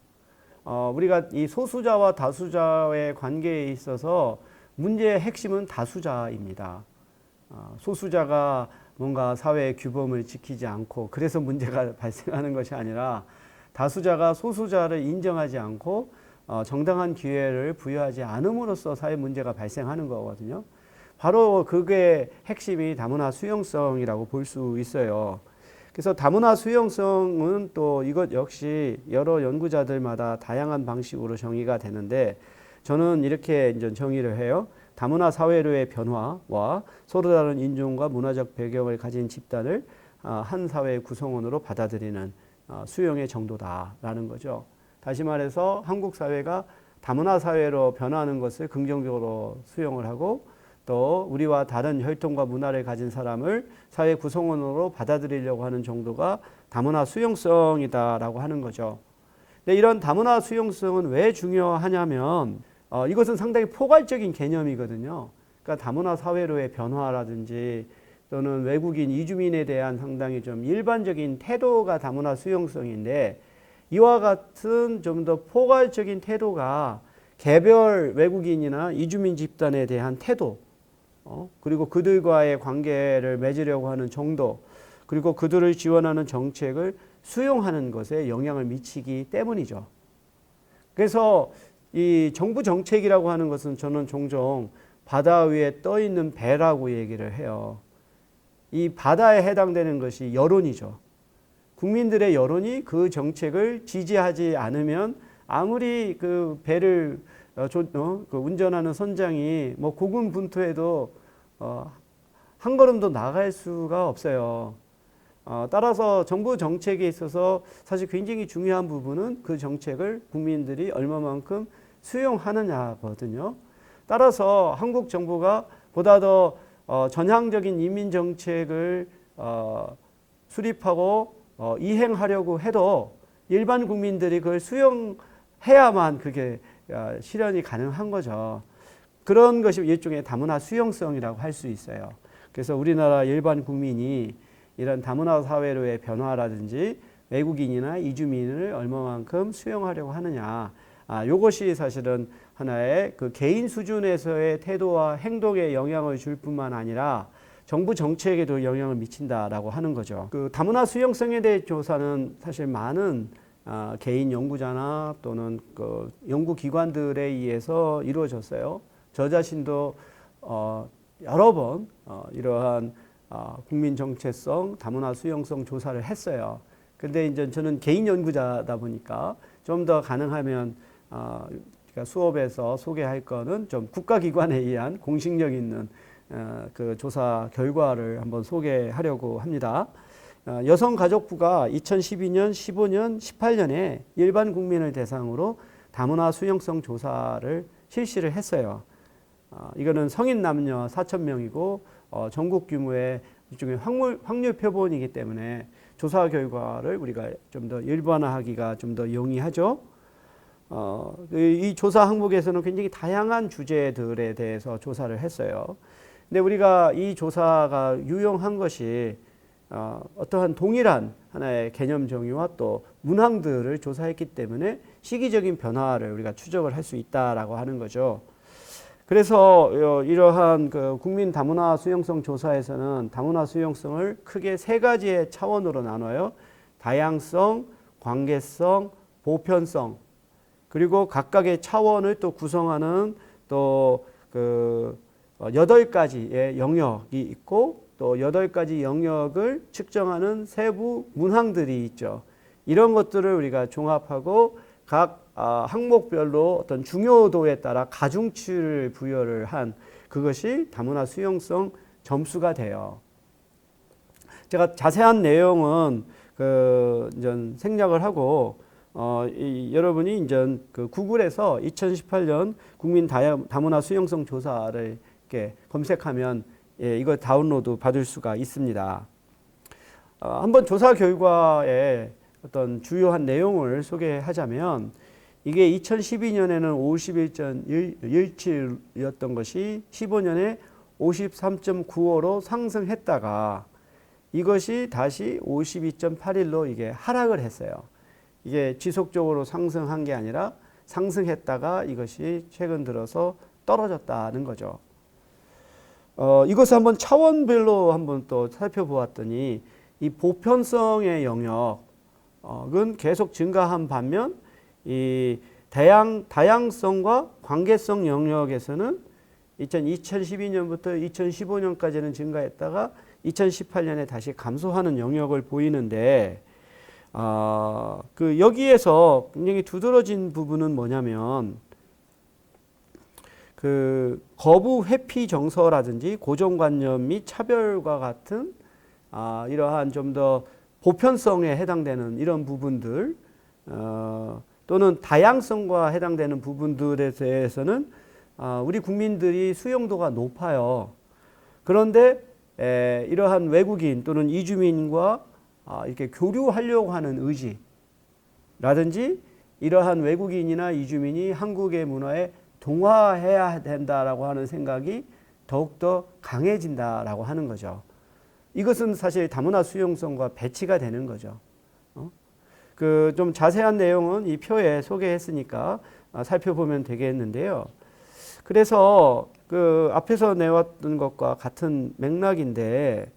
우리가 이 소수자와 다수자의 관계에 있어서 문제의 핵심은 다수자입니다. 소수자가 뭔가 사회의 규범을 지키지 않고 그래서 문제가 발생하는 것이 아니라, 다수자가 소수자를 인정하지 않고 정당한 기회를 부여하지 않음으로써 사회 문제가 발생하는 거거든요. 바로 그게 핵심이 다문화 수용성이라고 볼 수 있어요. 그래서 다문화 수용성은 또 이것 역시 여러 연구자들마다 다양한 방식으로 정의가 되는데, 저는 이렇게 이제 정의를 해요. 다문화 사회로의 변화와 서로 다른 인종과 문화적 배경을 가진 집단을 한 사회의 구성원으로 받아들이는 수용의 정도다라는 거죠. 다시 말해서 한국 사회가 다문화 사회로 변화하는 것을 긍정적으로 수용을 하고 또 우리와 다른 혈통과 문화를 가진 사람을 사회 구성원으로 받아들이려고 하는 정도가 다문화 수용성이다라고 하는 거죠. 근데 이런 다문화 수용성은 왜 중요하냐면 이것은 상당히 포괄적인 개념이거든요. 그러니까 다문화 사회로의 변화라든지 또는 외국인 이주민에 대한 상당히 좀 일반적인 태도가 다문화 수용성인데 이와 같은 좀 더 포괄적인 태도가 개별 외국인이나 이주민 집단에 대한 태도 그리고 그들과의 관계를 맺으려고 하는 정도 그리고 그들을 지원하는 정책을 수용하는 것에 영향을 미치기 때문이죠. 그래서 이 정부 정책이라고 하는 것은 저는 종종 바다 위에 떠 있는 배라고 얘기를 해요. 이 바다에 해당되는 것이 여론이죠. 국민들의 여론이 그 정책을 지지하지 않으면 아무리 그 배를 그 운전하는 선장이 뭐 고군분투해도 한 걸음도 나갈 수가 없어요. 따라서 정부 정책에 있어서 사실 굉장히 중요한 부분은 그 정책을 국민들이 얼마만큼 수용하느냐거든요. 따라서 한국 정부가 보다 더 전향적인 이민 정책을 수립하고 이행하려고 해도 일반 국민들이 그걸 수용해야만 그게 실현이 가능한 거죠. 그런 것이 일종의 다문화 수용성이라고 할 수 있어요. 그래서 우리나라 일반 국민이 이런 다문화 사회로의 변화라든지 외국인이나 이주민을 얼마만큼 수용하려고 하느냐. 이것이 사실은 하나의 그 개인 수준에서의 태도와 행동에 영향을 줄 뿐만 아니라 정부 정책에도 영향을 미친다라고 하는 거죠. 그 다문화 수용성에 대해 조사는 사실 많은 개인 연구자나 또는 그 연구기관들에 의해서 이루어졌어요. 저 자신도 여러 번 이러한 국민 정체성, 다문화 수용성 조사를 했어요. 근데 이제 저는 개인 연구자다 보니까 좀 더 가능하면 그러니까 수업에서 소개할 거는 좀 국가기관에 의한 공식력 있는 그 조사 결과를 한번 소개하려고 합니다. 여성가족부가 2012년, 15년, 18년에 일반 국민을 대상으로 다문화 수용성 조사를 실시를 했어요. 이거는 성인 남녀 4,000명이고 전국 규모의 일종의 확률 표본이기 때문에 조사 결과를 우리가 좀 더 일반화하기가 좀 더 용이하죠. 이 조사 항목에서는 굉장히 다양한 주제들에 대해서 조사를 했어요. 근데 우리가 이 조사가 유용한 것이 어떠한 동일한 하나의 개념 정의와 또 문항들을 조사했기 때문에 시기적인 변화를 우리가 추적을 할 수 있다라고 하는 거죠. 그래서 이러한 그 국민 다문화 수용성 조사에서는 다문화 수용성을 크게 세 가지의 차원으로 나눠요. 다양성, 관계성, 보편성. 그리고 각각의 차원을 또 구성하는 또 그 8가지의 영역이 있고 또 8가지 영역을 측정하는 세부 문항들이 있죠. 이런 것들을 우리가 종합하고 각 항목별로 어떤 중요도에 따라 가중치를 부여를 한 그것이 다문화 수용성 점수가 돼요. 제가 자세한 내용은 이제 생략을 하고 여러분이 이제 그 구글에서 2018년 국민 다문화 수용성 조사를 이렇게 검색하면 이거 다운로드 받을 수가 있습니다. 한번 조사 결과의 어떤 주요한 내용을 소개하자면 이게 2012년에는 51.17이었던 것이 15년에 53.95로 상승했다가 이것이 다시 52.81로 이게 하락을 했어요. 이게 지속적으로 상승한 게 아니라 상승했다가 이것이 최근 들어서 떨어졌다는 거죠. 이것을 한번 차원별로 한번 또 살펴보았더니 이 보편성의 영역은 계속 증가한 반면 이 다양성과 관계성 영역에서는 2012년부터 2015년까지는 증가했다가 2018년에 다시 감소하는 영역을 보이는데 그 여기에서 굉장히 두드러진 부분은 뭐냐면 그 거부 회피 정서라든지 고정관념 및 차별과 같은 이러한 좀 더 보편성에 해당되는 이런 부분들 또는 다양성과 해당되는 부분들에 대해서는 우리 국민들이 수용도가 높아요. 그런데 이러한 외국인 또는 이주민과 이렇게 교류하려고 하는 의지라든지 이러한 외국인이나 이주민이 한국의 문화에 동화해야 된다라고 하는 생각이 더욱더 강해진다라고 하는 거죠. 이것은 사실 다문화 수용성과 배치가 되는 거죠. 그 좀 자세한 내용은 이 표에 소개했으니까 살펴보면 되겠는데요. 그래서 그 앞에서 내왔던 것과 같은 맥락인데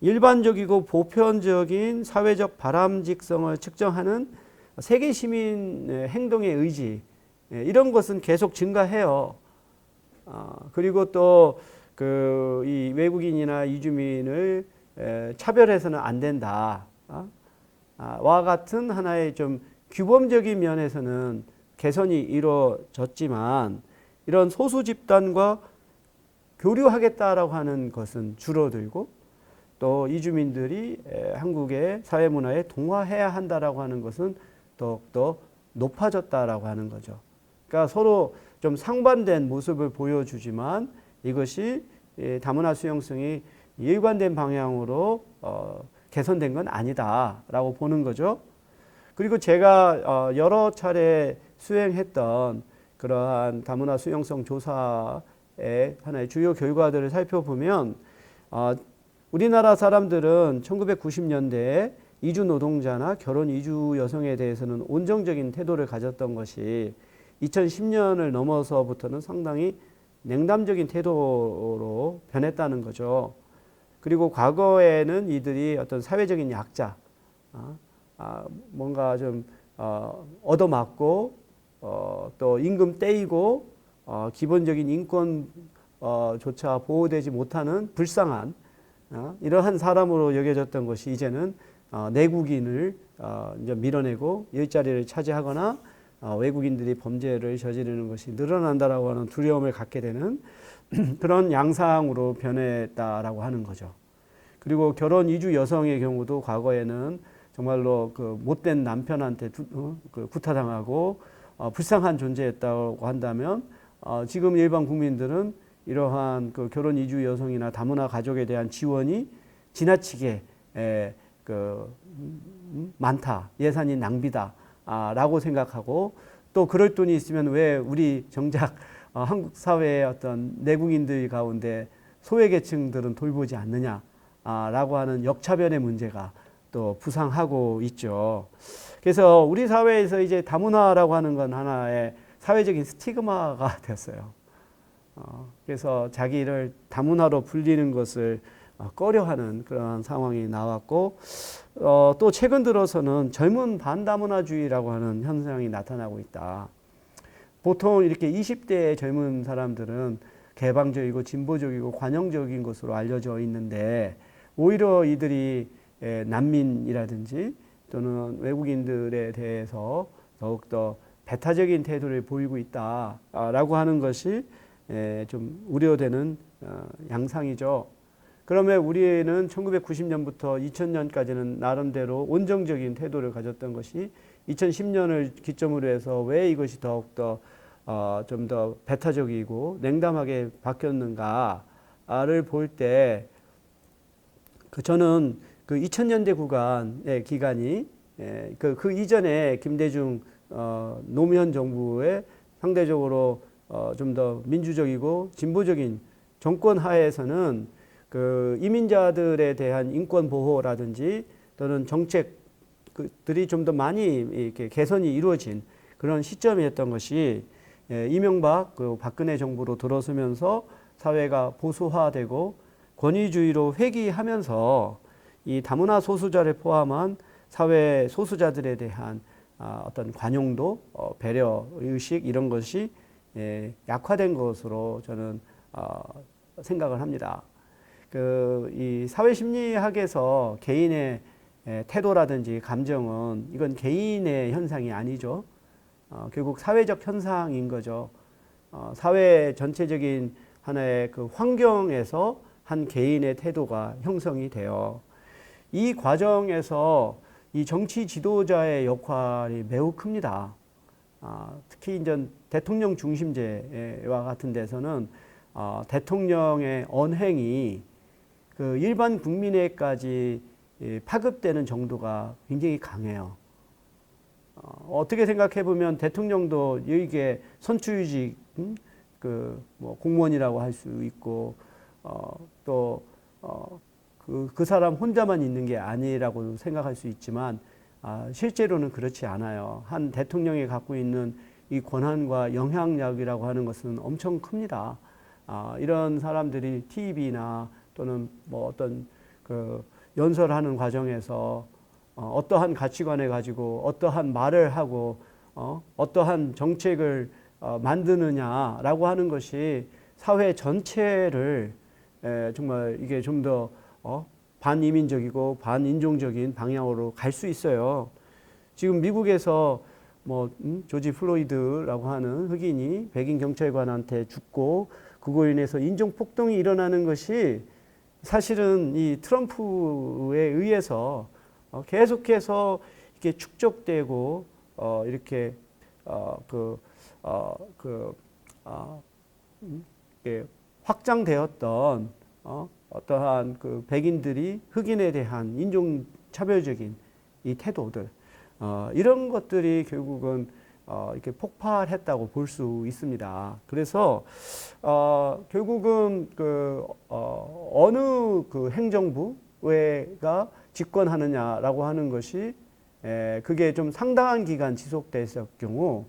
일반적이고 보편적인 사회적 바람직성을 측정하는 세계 시민 행동의 의지 이런 것은 계속 증가해요. 그리고 또 그 이 외국인이나 이주민을 차별해서는 안 된다. 와 같은 하나의 좀 규범적인 면에서는 개선이 이루어졌지만 이런 소수 집단과 교류하겠다라고 하는 것은 줄어들고 또 이주민들이 한국의 사회문화에 동화해야 한다라고 하는 것은 더욱더 높아졌다라고 하는 거죠. 그러니까 서로 좀 상반된 모습을 보여주지만 이것이 다문화 수용성이 일관된 방향으로 개선된 건 아니다라고 보는 거죠. 그리고 제가 여러 차례 수행했던 그러한 다문화 수용성 조사의 하나의 주요 결과들을 살펴보면 우리나라 사람들은 1990년대에 이주 노동자나 결혼 이주 여성에 대해서는 온정적인 태도를 가졌던 것이 2010년을 넘어서부터는 상당히 냉담적인 태도로 변했다는 거죠. 그리고 과거에는 이들이 어떤 사회적인 약자, 뭔가 좀 얻어맞고 또 임금 떼이고 기본적인 인권조차 보호되지 못하는 불쌍한 이러한 사람으로 여겨졌던 것이 이제는 내국인을 이제 밀어내고 일자리를 차지하거나 외국인들이 범죄를 저지르는 것이 늘어난다라고 하는 두려움을 갖게 되는 그런 양상으로 변했다라고 하는 거죠. 그리고 결혼 이주 여성의 경우도 과거에는 정말로 그 못된 남편한테 구타당하고 불쌍한 존재였다고 한다면 지금 일반 국민들은 이러한 그 결혼 이주 여성이나 다문화 가족에 대한 지원이 지나치게 많다, 예산이 낭비다라고 생각하고 또 그럴 돈이 있으면 왜 우리 정작 한국 사회의 어떤 내국인들 가운데 소외계층들은 돌보지 않느냐라고 하는 역차별의 문제가 또 부상하고 있죠. 그래서 우리 사회에서 이제 다문화라고 하는 건 하나의 사회적인 스티그마가 됐어요. 그래서 자기를 다문화로 불리는 것을 꺼려하는 그런 상황이 나왔고 또 최근 들어서는 젊은 반다문화주의라고 하는 현상이 나타나고 있다. 보통 이렇게 20대의 젊은 사람들은 개방적이고 진보적이고 관용적인 것으로 알려져 있는데 오히려 이들이 난민이라든지 또는 외국인들에 대해서 더욱더 배타적인 태도를 보이고 있다라고 하는 것이 좀 우려되는 양상이죠. 그러면 우리는 1990년부터 2000년까지는 나름대로 온정적인 태도를 가졌던 것이 2010년을 기점으로 해서 왜 이것이 더욱더 좀 더 배타적이고 냉담하게 바뀌었는가를 볼 때 저는 그 2000년대 구간의 기간이 그 이전에 김대중 노무현 정부의 상대적으로 좀 더 민주적이고 진보적인 정권 하에서는 그 이민자들에 대한 인권 보호라든지 또는 정책들이 좀 더 많이 이렇게 개선이 이루어진 그런 시점이었던 것이 이명박 그 박근혜 정부로 들어서면서 사회가 보수화되고 권위주의로 회귀하면서 이 다문화 소수자를 포함한 사회 소수자들에 대한 어떤 관용도, 배려 의식 이런 것이 약화된 것으로 저는 생각을 합니다. 이 사회심리학에서 개인의 태도라든지 감정은 이건 개인의 현상이 아니죠. 결국 사회적 현상인 거죠. 사회 전체적인 하나의 그 환경에서 한 개인의 태도가 형성이 돼요. 이 과정에서 이 정치 지도자의 역할이 매우 큽니다. 특히 이제 대통령 중심제와 같은 데서는 대통령의 언행이 그 일반 국민에까지 파급되는 정도가 굉장히 강해요. 어떻게 생각해 보면 대통령도 이게 선출직 뭐 공무원이라고 할 수 있고 또 그 사람 혼자만 있는 게 아니라고 생각할 수 있지만 실제로는 그렇지 않아요. 한 대통령이 갖고 있는 이 권한과 영향력이라고 하는 것은 엄청 큽니다. 이런 사람들이 TV나 또는 뭐 어떤 그 연설하는 과정에서 어떠한 가치관을 가지고 어떠한 말을 하고 어떠한 정책을 만드느냐라고 하는 것이 사회 전체를 정말 이게 좀 더 반이민적이고 반인종적인 방향으로 갈 수 있어요. 지금 미국에서 뭐 조지 플로이드라고 하는 흑인이 백인 경찰관한테 죽고 그로 인해서 인종 폭동이 일어나는 것이 사실은 이 트럼프에 의해서 계속해서 이렇게 축적되고 이렇게 확장되었던 어떠한 그 백인들이 흑인에 대한 인종 차별적인 이 태도들 이런 것들이 결국은 이렇게 폭발했다고 볼 수 있습니다. 그래서 결국은 어느 그 행정부가 집권하느냐라고 하는 것이 그게 좀 상당한 기간 지속됐을 경우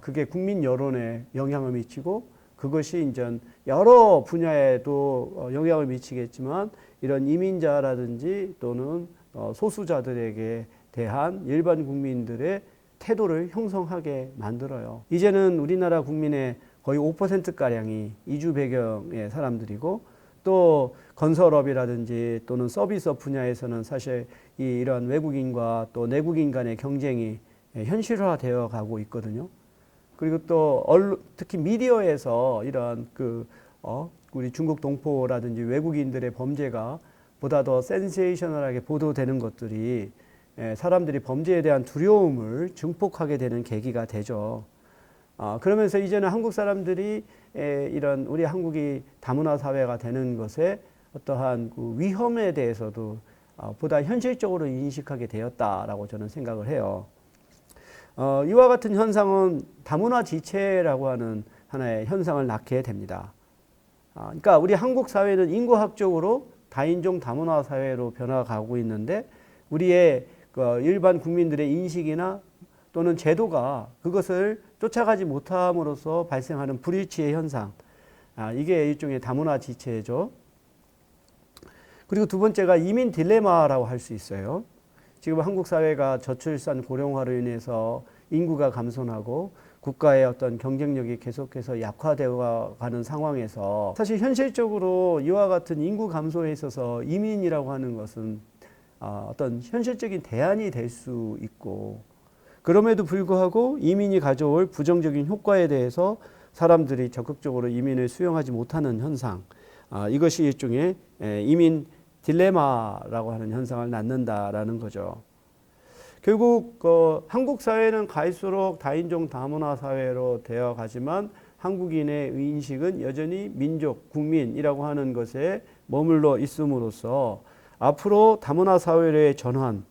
그게 국민 여론에 영향을 미치고 그것이 이제 여러 분야에도 영향을 미치겠지만 이런 이민자라든지 또는 소수자들에게 대한 일반 국민들의 태도를 형성하게 만들어요. 이제는 우리나라 국민의 거의 5%가량이 이주 배경의 사람들이고 또 건설업이라든지 또는 서비스업 분야에서는 사실 이런 외국인과 또 내국인 간의 경쟁이 현실화되어 가고 있거든요. 그리고 또 특히 미디어에서 이런 우리 중국 동포라든지 외국인들의 범죄가 보다 더 센세이셔널하게 보도되는 것들이 사람들이 범죄에 대한 두려움을 증폭하게 되는 계기가 되죠. 그러면서 이제는 한국 사람들이 이런 우리 한국이 다문화 사회가 되는 것에 어떠한 그 위험에 대해서도 보다 현실적으로 인식하게 되었다라고 저는 생각을 해요. 이와 같은 현상은 다문화 지체라고 하는 하나의 현상을 낳게 됩니다. 그러니까 우리 한국 사회는 인구학적으로 다인종 다문화 사회로 변화가고 있는데 우리의 일반 국민들의 인식이나 또는 제도가 그것을 쫓아가지 못함으로써 발생하는 불일치의 현상. 이게 일종의 다문화 지체죠. 그리고 두 번째가 이민 딜레마라고 할 수 있어요. 지금 한국 사회가 저출산 고령화로 인해서 인구가 감소하고 국가의 어떤 경쟁력이 계속해서 약화되어 가는 상황에서 사실 현실적으로 이와 같은 인구 감소에 있어서 이민이라고 하는 것은 어떤 현실적인 대안이 될 수 있고 그럼에도 불구하고 이민이 가져올 부정적인 효과에 대해서 사람들이 적극적으로 이민을 수용하지 못하는 현상 이것이 일종의 이민 딜레마라고 하는 현상을 낳는다라는 거죠. 결국 한국 사회는 갈수록 다인종 다문화 사회로 되어 가지만 한국인의 인식은 여전히 민족, 국민이라고 하는 것에 머물러 있음으로써 앞으로 다문화 사회의 전환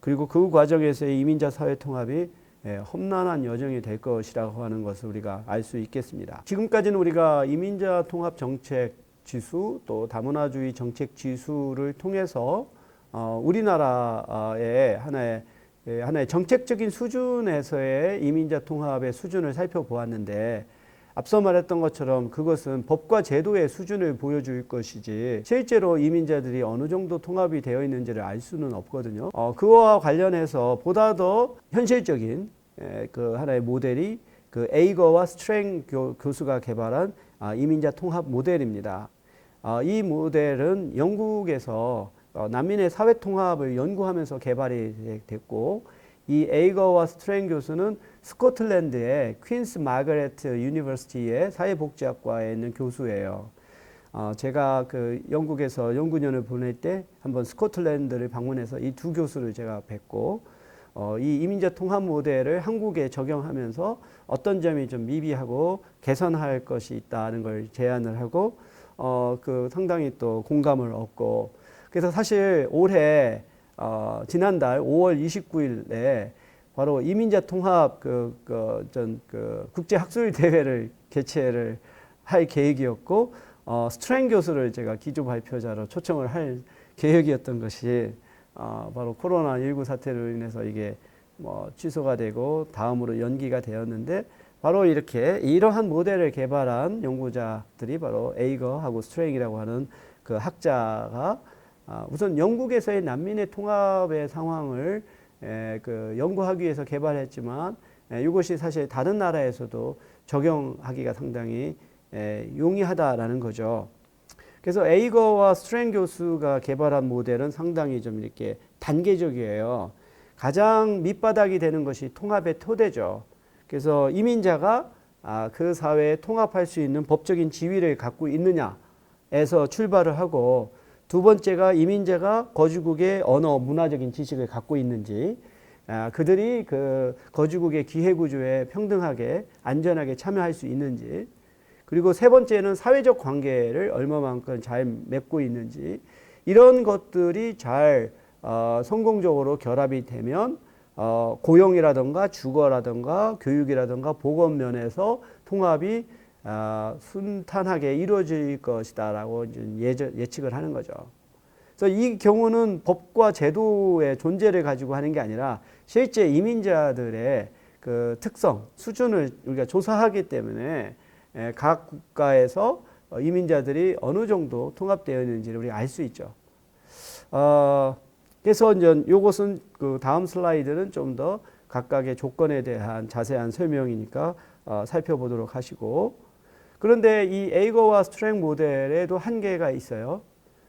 그리고 그 과정에서의 이민자 사회 통합이 험난한 여정이 될 것이라고 하는 것을 우리가 알 수 있겠습니다. 지금까지는 우리가 이민자 통합 정책 지수 또 다문화주의 정책 지수를 통해서 우리나라의 하나의 정책적인 수준에서의 이민자 통합의 수준을 살펴보았는데 앞서 말했던 것처럼 그것은 법과 제도의 수준을 보여줄 것이지 실제로 이민자들이 어느 정도 통합이 되어 있는지를 알 수는 없거든요. 그와 관련해서 보다 더 현실적인 그 하나의 모델이 그 에이거와 스트랭 교수가 개발한 이민자 통합 모델입니다. 이 모델은 영국에서 난민의 사회 통합을 연구하면서 개발이 됐고 이 에이거와 스트랭 교수는 스코틀랜드의 퀸스 마거레트 유니버시티의 사회복지학과에 있는 교수예요. 제가 그 영국에서 연구년을 보낼 때 한번 스코틀랜드를 방문해서 이 두 교수를 제가 뵙고 이 이민자 통합 모델을 한국에 적용하면서 어떤 점이 좀 미비하고 개선할 것이 있다는 걸 제안을 하고 그 상당히 또 공감을 얻고 그래서 사실 올해 지난달 5월 29일에 바로 이민자 통합 국제 학술 대회를 개최를 할 계획이었고 스트랭 교수를 제가 기조 발표자로 초청을 할 계획이었던 것이 바로 코로나19 사태로 인해서 이게 뭐 취소가 되고 다음으로 연기가 되었는데 바로 이렇게 이러한 모델을 개발한 연구자들이 바로 에이거하고 스트랭이라고 하는 그 학자가 우선 영국에서의 난민의 통합의 상황을 그 연구하기 위해서 개발했지만 이것이 사실 다른 나라에서도 적용하기가 상당히 용이하다라는 거죠. 그래서 에이거와 스트랭 교수가 개발한 모델은 상당히 좀 이렇게 단계적이에요. 가장 밑바닥이 되는 것이 통합의 토대죠. 그래서 이민자가 그 사회에 통합할 수 있는 법적인 지위를 갖고 있느냐에서 출발을 하고 두 번째가 이민자가 거주국의 언어, 문화적인 지식을 갖고 있는지 그들이 그 거주국의 기회구조에 평등하게 안전하게 참여할 수 있는지 그리고 세 번째는 사회적 관계를 얼마만큼 잘 맺고 있는지 이런 것들이 잘 성공적으로 결합이 되면 고용이라든가 주거라든가 교육이라든가 보건 면에서 통합이 순탄하게 이루어질 것이다라고 예측을 하는 거죠. 그래서 이 경우는 법과 제도의 존재를 가지고 하는 게 아니라 실제 이민자들의 그 특성, 수준을 우리가 조사하기 때문에 각 국가에서 이민자들이 어느 정도 통합되어 있는지를 우리가 알 수 있죠. 그래서 이제 이것은 그 다음 슬라이드는 좀 더 각각의 조건에 대한 자세한 설명이니까 살펴보도록 하시고 그런데 이 에이거와 스트랭 모델에도 한계가 있어요.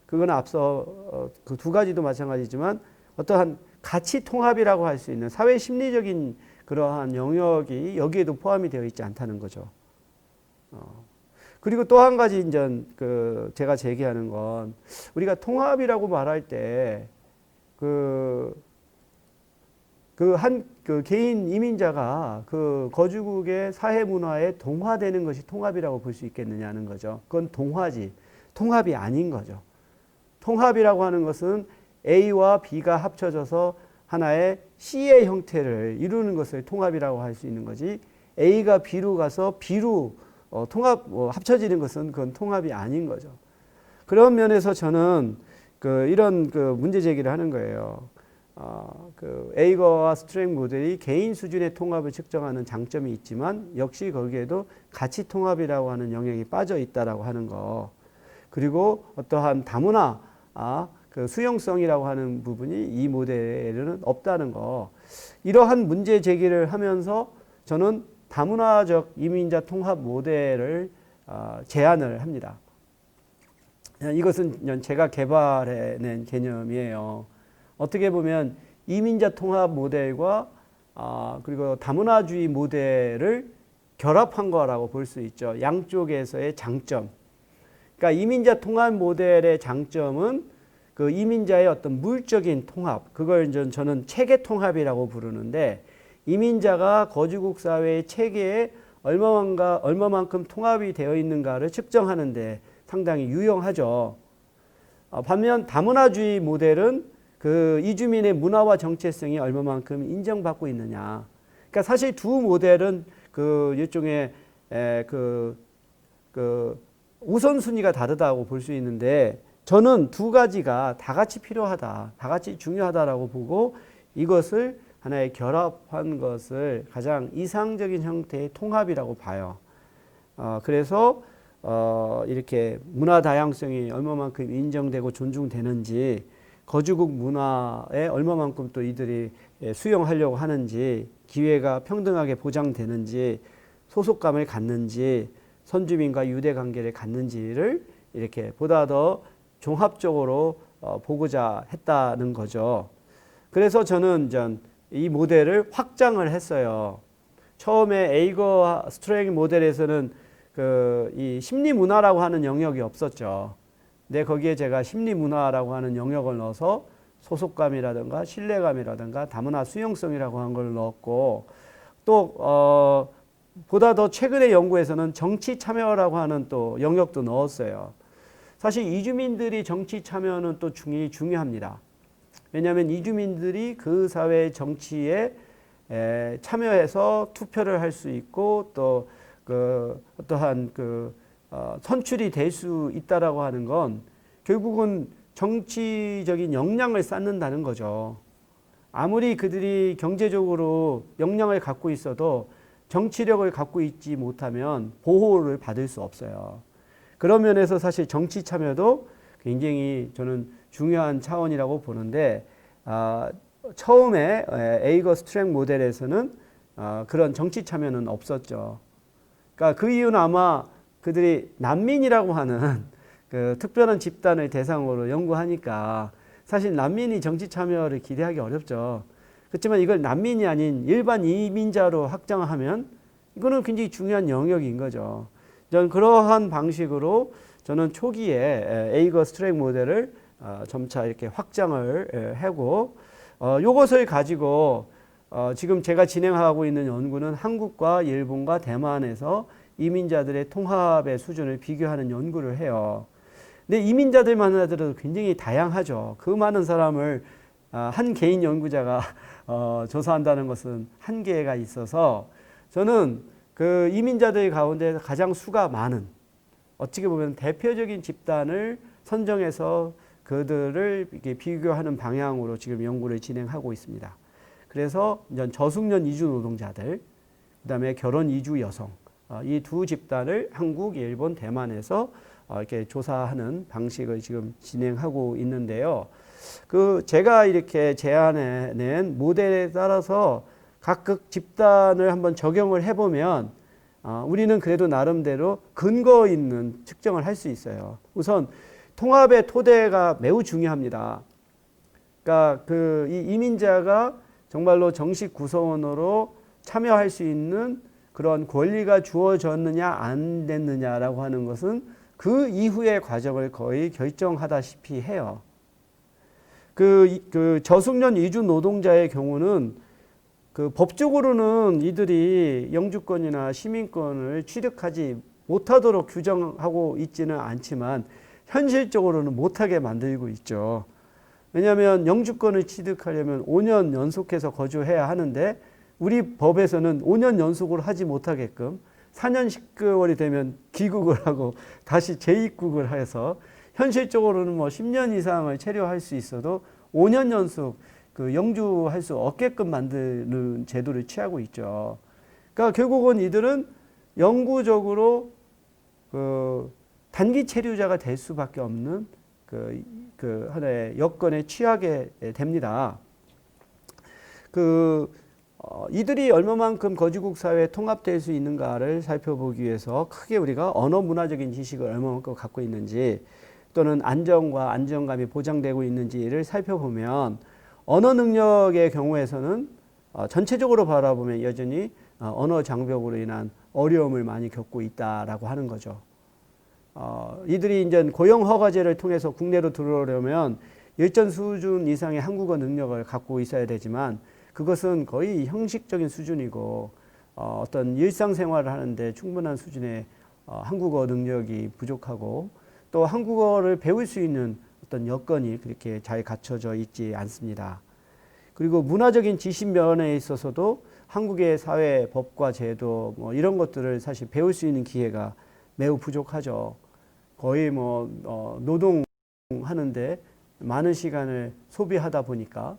그건 앞서 그 두 가지도 마찬가지지만 어떠한 가치 통합이라고 할 수 있는 사회 심리적인 그러한 영역이 여기에도 포함이 되어 있지 않다는 거죠. 그리고 또 한 가지 이제 그 제가 제기하는 건 우리가 통합이라고 말할 때 그 개인 이민자가 그 거주국의 사회 문화에 동화되는 것이 통합이라고 볼 수 있겠느냐는 거죠. 그건 동화지 통합이 아닌 거죠. 통합이라고 하는 것은 A와 B가 합쳐져서 하나의 C의 형태를 이루는 것을 통합이라고 할 수 있는 거지 A가 B로 가서 B로 합쳐지는 것은 그건 통합이 아닌 거죠. 그런 면에서 저는 이런 문제 제기를 하는 거예요. 에이거와 스트랭 모델이 개인 수준의 통합을 측정하는 장점이 있지만 역시 거기에도 가치 통합이라고 하는 영역이 빠져 있다라고 하는 거. 그리고 어떠한 다문화 그 수용성이라고 하는 부분이 이 모델에는 없다는 거. 이러한 문제 제기를 하면서 저는 다문화적 이민자 통합 모델을 제안을 합니다. 이것은 제가 개발해낸 개념이에요. 어떻게 보면 이민자 통합 모델과 그리고 다문화주의 모델을 결합한 거라고 볼 수 있죠. 양쪽에서의 장점. 그러니까 이민자 통합 모델의 장점은 그 이민자의 어떤 물적인 통합, 그걸 저는 체계 통합이라고 부르는데 이민자가 거주국 사회의 체계에 얼마만큼 통합이 되어 있는가를 측정하는데 상당히 유용하죠. 반면 다문화주의 모델은 그 이주민의 문화와 정체성이 얼마만큼 인정받고 있느냐. 그러니까 사실 두 모델은 그 일종의 그 우선순위가 다르다고 볼 수 있는데 저는 두 가지가 다 같이 필요하다, 다 같이 중요하다라고 보고 이것을 하나의 결합한 것을 가장 이상적인 형태의 통합이라고 봐요. 그래서 이렇게 문화 다양성이 얼마만큼 인정되고 존중되는지 거주국 문화에 얼마만큼 또 이들이 수용하려고 하는지 기회가 평등하게 보장되는지 소속감을 갖는지 선주민과 유대 관계를 갖는지를 이렇게 보다 더 종합적으로 보고자 했다는 거죠. 그래서 저는 이 모델을 확장을 했어요. 처음에 에이거 스트랭 모델에서는 이 심리 문화라고 하는 영역이 없었죠. 근데 거기에 제가 심리 문화라고 하는 영역을 넣어서 소속감이라든가 신뢰감이라든가 다문화 수용성이라고 한 걸 넣었고, 또 보다 더 최근의 연구에서는 정치 참여라고 하는 또 영역도 넣었어요. 사실 이주민들이 정치 참여는 또 중요합니다. 왜냐하면 이주민들이 그 사회 정치에 참여해서 투표를 할 수 있고, 또 어떠한 선출이 될 수 있다라고 하는 건 결국은 정치적인 역량을 쌓는다는 거죠. 아무리 그들이 경제적으로 역량을 갖고 있어도 정치력을 갖고 있지 못하면 보호를 받을 수 없어요. 그런 면에서 사실 정치 참여도 굉장히 저는 중요한 차원이라고 보는데, 처음에 에이거 스트렝 모델에서는 그런 정치 참여는 없었죠. 그러니까 그 이유는 아마 그들이 난민이라고 하는 그 특별한 집단을 대상으로 연구하니까 사실 난민이 정치 참여를 기대하기 어렵죠. 그렇지만 이걸 난민이 아닌 일반 이민자로 확장하면 이거는 굉장히 중요한 영역인 거죠. 저는 그러한 방식으로 저는 초기에 에이거 스트렝 모델을 점차 이렇게 확장을 하고, 이것을 가지고 지금 제가 진행하고 있는 연구는 한국과 일본과 대만에서 이민자들의 통합의 수준을 비교하는 연구를 해요. 근데 이민자들만 하더라도 굉장히 다양하죠. 그 많은 사람을 한 개인 연구자가 조사한다는 것은 한계가 있어서, 저는 그 이민자들 가운데 가장 수가 많은, 어떻게 보면 대표적인 집단을 선정해서 그들을 이렇게 비교하는 방향으로 지금 연구를 진행하고 있습니다. 그래서 저숙련 이주 노동자들, 그다음에 결혼 이주 여성, 이 두 집단을 한국, 일본, 대만에서 이렇게 조사하는 방식을 지금 진행하고 있는데요. 제가 이렇게 제안해낸 모델에 따라서 각각 집단을 한번 적용을 해보면 우리는 그래도 나름대로 근거 있는 측정을 할 수 있어요. 우선 통합의 토대가 매우 중요합니다. 그러니까 이 이민자가 정말로 정식 구성원으로 참여할 수 있는 그런 권리가 주어졌느냐 안 됐느냐라고 하는 것은 그 이후의 과정을 거의 결정하다시피 해요. 저숙련 이주 노동자의 경우는 법적으로는 이들이 영주권이나 시민권을 취득하지 못하도록 규정하고 있지는 않지만 현실적으로는 못하게 만들고 있죠. 왜냐하면 영주권을 취득하려면 5년 연속해서 거주해야 하는데, 우리 법에서는 5년 연속으로 하지 못하게끔 4년 10개월이 되면 귀국을 하고 다시 재입국을 해서 현실적으로는 10년 이상을 체류할 수 있어도 5년 연속 영주할 수 없게끔 만드는 제도를 취하고 있죠. 그러니까 결국은 이들은 영구적으로 단기 체류자가 될 수밖에 없는 하나의 여건에 취하게 됩니다. 이들이 얼마만큼 거주국 사회에 통합될 수 있는가를 살펴보기 위해서 크게 우리가 언어 문화적인 지식을 얼마만큼 갖고 있는지, 또는 안정과 안정감이 보장되고 있는지를 살펴보면, 언어 능력의 경우에서는 전체적으로 바라보면 여전히 언어 장벽으로 인한 어려움을 많이 겪고 있다라고 하는 거죠. 이들이 이제 고용 허가제를 통해서 국내로 들어오려면 일정 수준 이상의 한국어 능력을 갖고 있어야 되지만, 그것은 거의 형식적인 수준이고 어떤 일상생활을 하는데 충분한 수준의 한국어 능력이 부족하고, 또 한국어를 배울 수 있는 어떤 여건이 그렇게 잘 갖춰져 있지 않습니다. 그리고 문화적인 지식 면에 있어서도 한국의 사회, 법과 제도 이런 것들을 사실 배울 수 있는 기회가 매우 부족하죠. 거의 노동하는데 많은 시간을 소비하다 보니까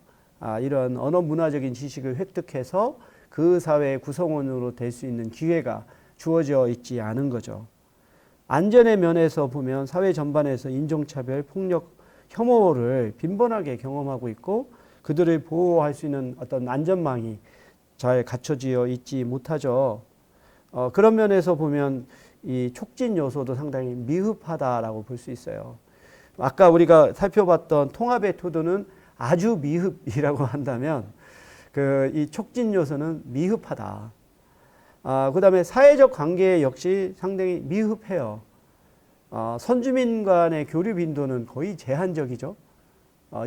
이런 언어 문화적인 지식을 획득해서 그 사회의 구성원으로 될 수 있는 기회가 주어져 있지 않은 거죠. 안전의 면에서 보면 사회 전반에서 인종차별, 폭력, 혐오를 빈번하게 경험하고 있고, 그들을 보호할 수 있는 어떤 안전망이 잘 갖춰져 있지 못하죠. 그런 면에서 보면 이 촉진 요소도 상당히 미흡하다라고 볼 수 있어요. 아까 우리가 살펴봤던 통합의 토도는 아주 미흡이라고 한다면, 이 촉진 요소는 미흡하다. 그다음에 사회적 관계 역시 상당히 미흡해요. 선주민 간의 교류 빈도는 거의 제한적이죠.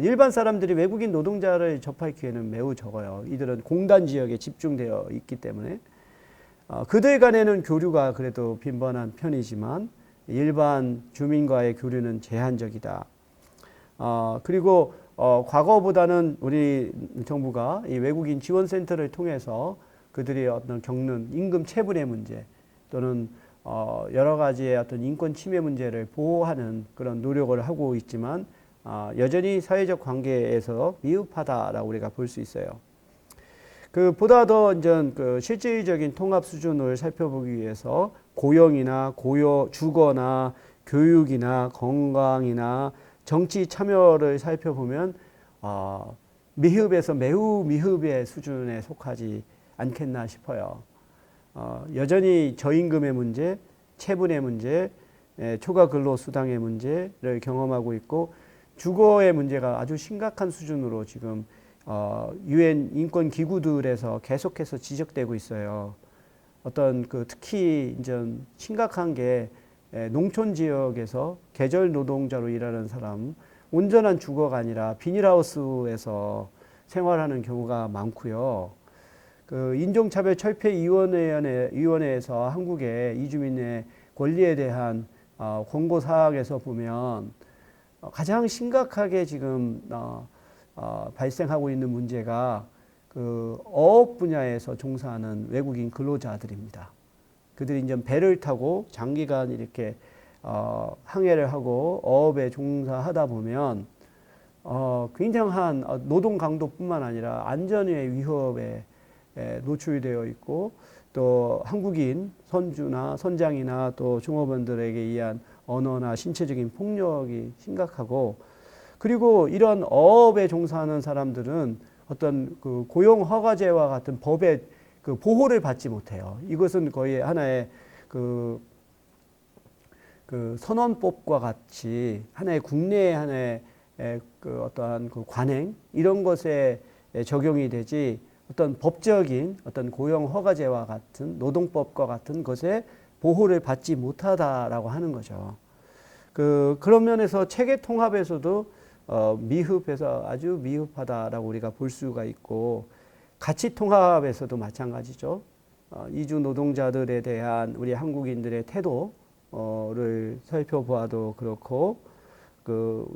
일반 사람들이 외국인 노동자를 접할 기회는 매우 적어요. 이들은 공단 지역에 집중되어 있기 때문에 그들 간에는 교류가 그래도 빈번한 편이지만 일반 주민과의 교류는 제한적이다. 그리고 과거보다는 우리 정부가 이 외국인 지원센터를 통해서 그들이 어떤 겪는 임금 체불의 문제 또는 여러 가지의 어떤 인권 침해 문제를 보호하는 그런 노력을 하고 있지만 여전히 사회적 관계에서 미흡하다라고 우리가 볼 수 있어요. 보다 더 이제 실질적인 통합 수준을 살펴보기 위해서 고용이나 주거나 교육이나 건강이나 정치 참여를 살펴보면 미흡에서 매우 미흡의 수준에 속하지 않겠나 싶어요. 여전히 저임금의 문제, 체분의 문제, 초과 근로수당의 문제를 경험하고 있고 주거의 문제가 아주 심각한 수준으로 지금 유엔 인권 기구들에서 계속해서 지적되고 있어요. 어떤 특히 이제 심각한 게 농촌 지역에서 계절 노동자로 일하는 사람, 온전한 주거가 아니라 비닐하우스에서 생활하는 경우가 많고요. 인종차별철폐위원회에서 한국의 이주민의 권리에 대한 권고 사항에서 보면 가장 심각하게 지금 발생하고 있는 문제가 어업 분야에서 종사하는 외국인 근로자들입니다. 그들이 이제 배를 타고 장기간 이렇게 항해를 하고 어업에 종사하다 보면 굉장한 노동 강도뿐만 아니라 안전의 위협에 노출되어 있고 또 한국인 선주나 선장이나 또 종업원들에게 의한 언어나 신체적인 폭력이 심각하고 그리고 이런 어업에 종사하는 사람들은 어떤 고용 허가제와 같은 법의 보호를 받지 못해요. 이것은 거의 하나의 선언법과 같이 하나의 국내의 하나의 어떠한 관행 이런 것에 적용이 되지 어떤 법적인 어떤 고용 허가제와 같은 노동법과 같은 것에 보호를 받지 못하다라고 하는 거죠. 그런 면에서 체계 통합에서도 미흡해서 아주 미흡하다라고 우리가 볼 수가 있고 가치 통합에서도 마찬가지죠. 이주 노동자들에 대한 우리 한국인들의 태도를 살펴보아도 그렇고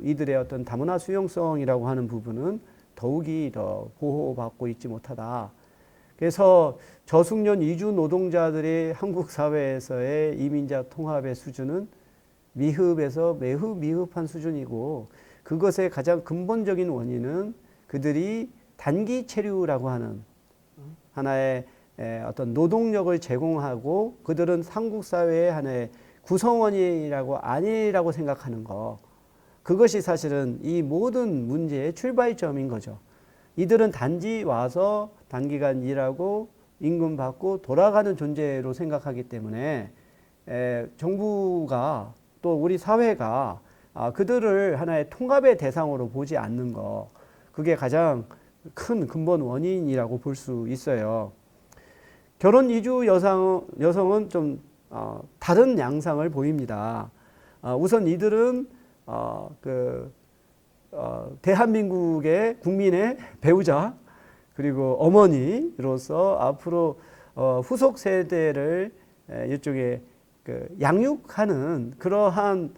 이들의 어떤 다문화 수용성이라고 하는 부분은 더욱이 더 보호받고 있지 못하다. 그래서 저숙련 이주 노동자들의 한국 사회에서의 이민자 통합의 수준은 미흡에서 매우 미흡한 수준이고 그것의 가장 근본적인 원인은 그들이 단기 체류라고 하는 하나의 어떤 노동력을 제공하고 그들은 한국 사회의 하나의 구성원이라고 아니라고 생각하는 것. 그것이 사실은 이 모든 문제의 출발점인 거죠. 이들은 단지 와서 단기간 일하고 임금 받고 돌아가는 존재로 생각하기 때문에 정부가 또 우리 사회가 그들을 하나의 통합의 대상으로 보지 않는 것. 그게 가장 큰 근본 원인이라고 볼 수 있어요. 결혼 이주 여성은 좀 다른 양상을 보입니다. 우선 이들은 대한민국의 국민의 배우자 그리고 어머니로서 앞으로 후속 세대를 이쪽에 양육하는 그러한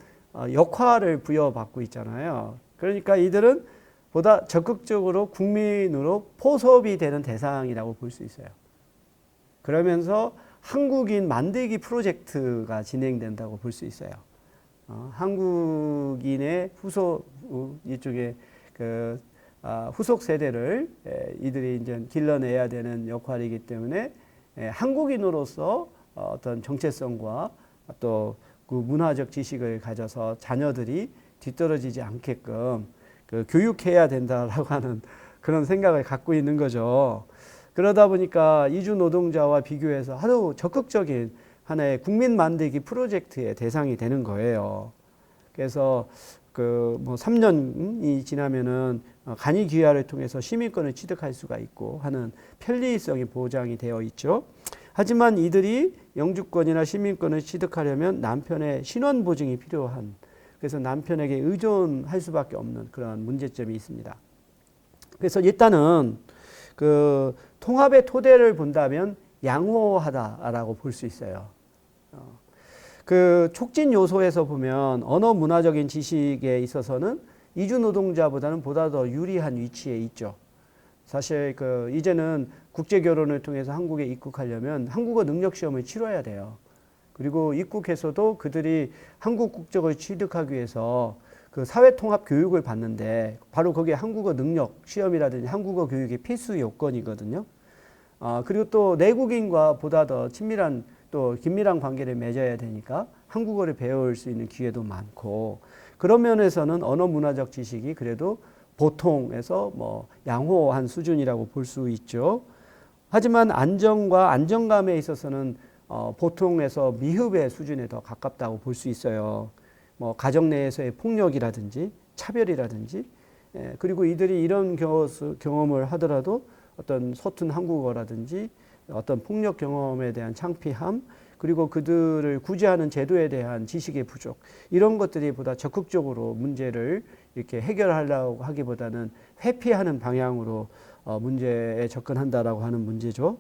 역할을 부여받고 있잖아요. 그러니까 이들은 보다 적극적으로 국민으로 포섭이 되는 대상이라고 볼 수 있어요. 그러면서 한국인 만들기 프로젝트가 진행된다고 볼 수 있어요. 한국인의 이쪽에 후속 세대를 이들이 이제 길러내야 되는 역할이기 때문에 한국인으로서 어떤 정체성과 또 문화적 지식을 가져서 자녀들이 뒤떨어지지 않게끔 교육해야 된다라고 하는 그런 생각을 갖고 있는 거죠. 그러다 보니까 이주 노동자와 비교해서 아주 적극적인 하나의 국민 만들기 프로젝트의 대상이 되는 거예요. 그래서 3년이 지나면은 간이 귀화를 통해서 시민권을 취득할 수가 있고 하는 편리성이 보장이 되어 있죠. 하지만 이들이 영주권이나 시민권을 취득하려면 남편의 신원 보증이 필요한, 그래서 남편에게 의존할 수밖에 없는 그런 문제점이 있습니다. 그래서 일단은 그 통합의 토대를 본다면 양호하다라고 볼 수 있어요. 그 촉진 요소에서 보면 언어 문화적인 지식에 있어서는 이주 노동자보다는 보다 더 유리한 위치에 있죠. 사실 그 이제는 국제 결혼을 통해서 한국에 입국하려면 한국어 능력 시험을 치러야 돼요. 그리고 입국해서도 그들이 한국 국적을 취득하기 위해서 그 사회통합 교육을 받는데 바로 그게 한국어 능력 시험이라든지 한국어 교육의 필수 요건이거든요. 그리고 또 내국인과 보다 더 친밀한 또 긴밀한 관계를 맺어야 되니까 한국어를 배울 수 있는 기회도 많고, 그런 면에서는 언어 문화적 지식이 그래도 보통에서 뭐 양호한 수준이라고 볼 수 있죠. 하지만 안정과 안정감에 있어서는 보통에서 미흡의 수준에 더 가깝다고 볼 수 있어요. 뭐 가정 내에서의 폭력이라든지 차별이라든지, 그리고 이들이 이런 경험을 하더라도 어떤 서툰 한국어라든지 어떤 폭력 경험에 대한 창피함, 그리고 그들을 구제하는 제도에 대한 지식의 부족, 이런 것들이 보다 적극적으로 문제를 이렇게 해결하려고 하기보다는 회피하는 방향으로 문제에 접근한다라고 하는 문제죠.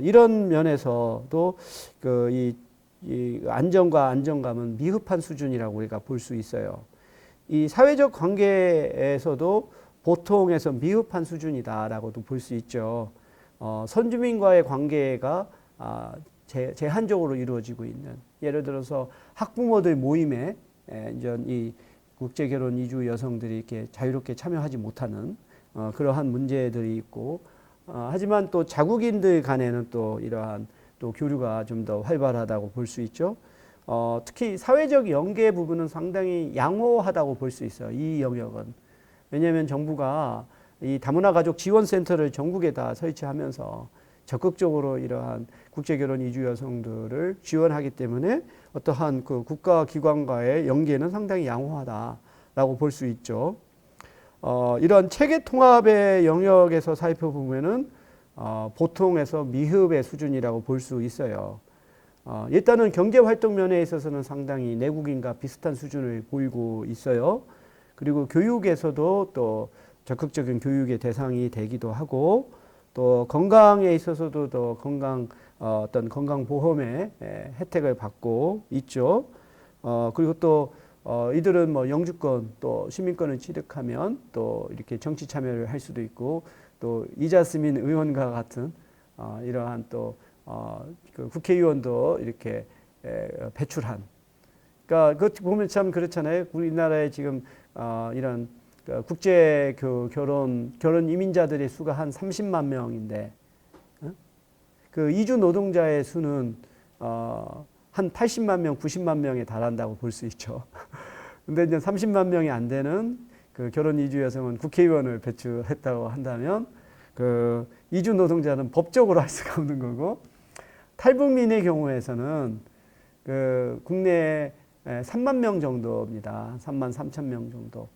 이런 면에서도 이 안정과 안정감은 미흡한 수준이라고 우리가 볼 수 있어요. 이 사회적 관계에서도 보통에서 미흡한 수준이다라고도 볼 수 있죠. 선주민과의 관계가 제한적으로 이루어지고 있는, 예를 들어서 학부모들 모임에 이 국제결혼 이주 여성들이 이렇게 자유롭게 참여하지 못하는 그러한 문제들이 있고, 하지만 또 자국인들 간에는 또 이러한 또 교류가 좀 더 활발하다고 볼 수 있죠. 특히 사회적 연계 부분은 상당히 양호하다고 볼 수 있어요. 이 영역은. 왜냐하면 정부가 이 다문화 가족 지원센터를 전국에 다 설치하면서 적극적으로 이러한 국제결혼 이주 여성들을 지원하기 때문에 어떠한 그 국가기관과의 연계는 상당히 양호하다라고 볼 수 있죠. 이런 체계 통합의 영역에서 살펴보면은 보통에서 미흡의 수준이라고 볼 수 있어요. 일단은 경제활동 면에 있어서는 상당히 내국인과 비슷한 수준을 보이고 있어요. 그리고 교육에서도 또 적극적인 교육의 대상이 되기도 하고, 또 건강에 있어서도 더 어떤 건강보험의 혜택을 받고 있죠. 그리고 또 이들은 뭐 영주권 또 시민권을 취득하면 또 이렇게 정치 참여를 할 수도 있고, 또 이자스민 의원과 같은 이러한 또 그 국회의원도 이렇게 배출한. 그러니까 그것 보면 참 그렇잖아요. 우리나라에 지금 이런 국제 결혼 이민자들의 수가 한 30만 명인데, 그 이주 노동자의 수는 한 80만 명, 90만 명에 달한다고 볼 수 있죠. 근데 이제 30만 명이 안 되는 그 결혼 이주 여성은 국회의원을 배출했다고 한다면, 그 이주 노동자는 법적으로 할 수가 없는 거고, 탈북민의 경우에서는 그 국내에 3만 명 정도입니다. 3만 3천 명 정도.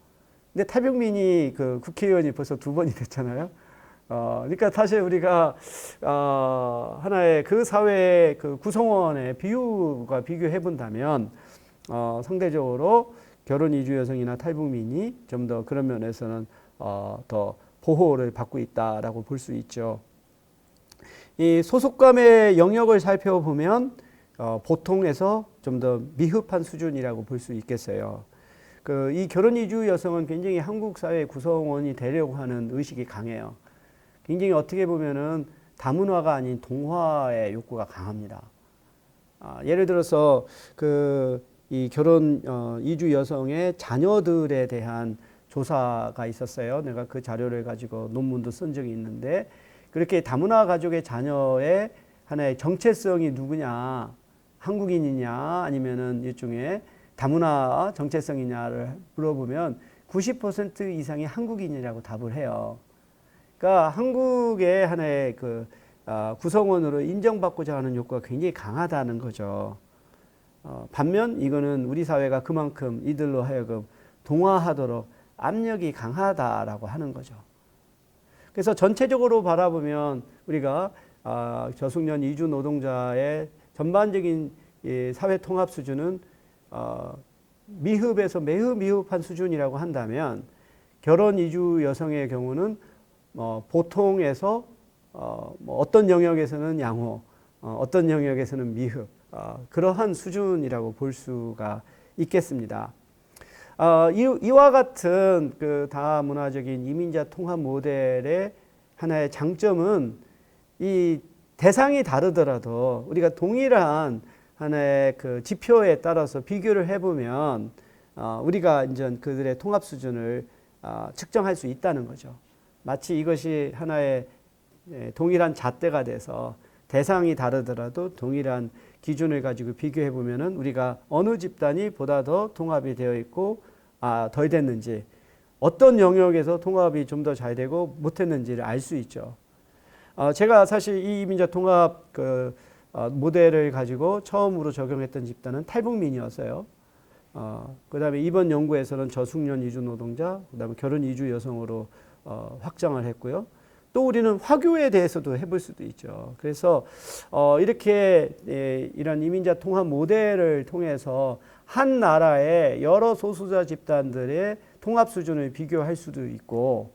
근데 탈북민이 그 국회의원이 벌써 2번이 됐잖아요. 그러니까 사실 우리가 하나의 그 사회의 그 구성원의 비율과 비교해 본다면 상대적으로 결혼 이주 여성이나 탈북민이 좀 더 그런 면에서는 더 보호를 받고 있다라고 볼 수 있죠. 이 소속감의 영역을 살펴보면 보통에서 좀 더 미흡한 수준이라고 볼 수 있겠어요. 이 결혼 이주 여성은 굉장히 한국 사회 구성원이 되려고 하는 의식이 강해요. 굉장히 어떻게 보면은 다문화가 아닌 동화의 욕구가 강합니다. 예를 들어서 이 결혼 이주 여성의 자녀들에 대한 조사가 있었어요. 내가 그 자료를 가지고 논문도 쓴 적이 있는데, 그렇게 다문화 가족의 자녀의 하나의 정체성이 누구냐, 한국인이냐 아니면은 일종의 다문화 정체성이냐를 물어보면 90% 이상이 한국인이라고 답을 해요. 그러니까 한국의 하나의 구성원으로 인정받고자 하는 욕구가 굉장히 강하다는 거죠. 반면 이거는 우리 사회가 그만큼 이들로 하여금 동화하도록 압력이 강하다라고 하는 거죠. 그래서 전체적으로 바라보면 우리가 저숙련 이주 노동자의 전반적인 사회 통합 수준은 미흡에서 매우 미흡한 수준이라고 한다면 결혼 이주 여성의 경우는 보통에서 뭐 어떤 영역에서는 양호, 어떤 영역에서는 미흡, 그러한 수준이라고 볼 수가 있겠습니다. 이와 같은 그 다문화적인 이민자 통합 모델의 하나의 장점은 이 대상이 다르더라도 우리가 동일한 하나의 그 지표에 따라서 비교를 해보면 우리가 이제 그들의 통합 수준을 측정할 수 있다는 거죠. 마치 이것이 하나의 동일한 잣대가 돼서 대상이 다르더라도 동일한 기준을 가지고 비교해 보면은 우리가 어느 집단이 보다 더 통합이 되어 있고 덜 됐는지, 어떤 영역에서 통합이 좀 더 잘 되고 못했는지를 알 수 있죠. 제가 사실 이 이민자 통합 모델을 가지고 처음으로 적용했던 집단은 탈북민이었어요. 그 다음에 이번 연구에서는 저숙련 이주 노동자, 그 다음에 결혼 이주 여성으로 확장을 했고요. 또 우리는 화교에 대해서도 해볼 수도 있죠. 그래서 이렇게 이런 이민자 통합 모델을 통해서 한 나라의 여러 소수자 집단들의 통합 수준을 비교할 수도 있고,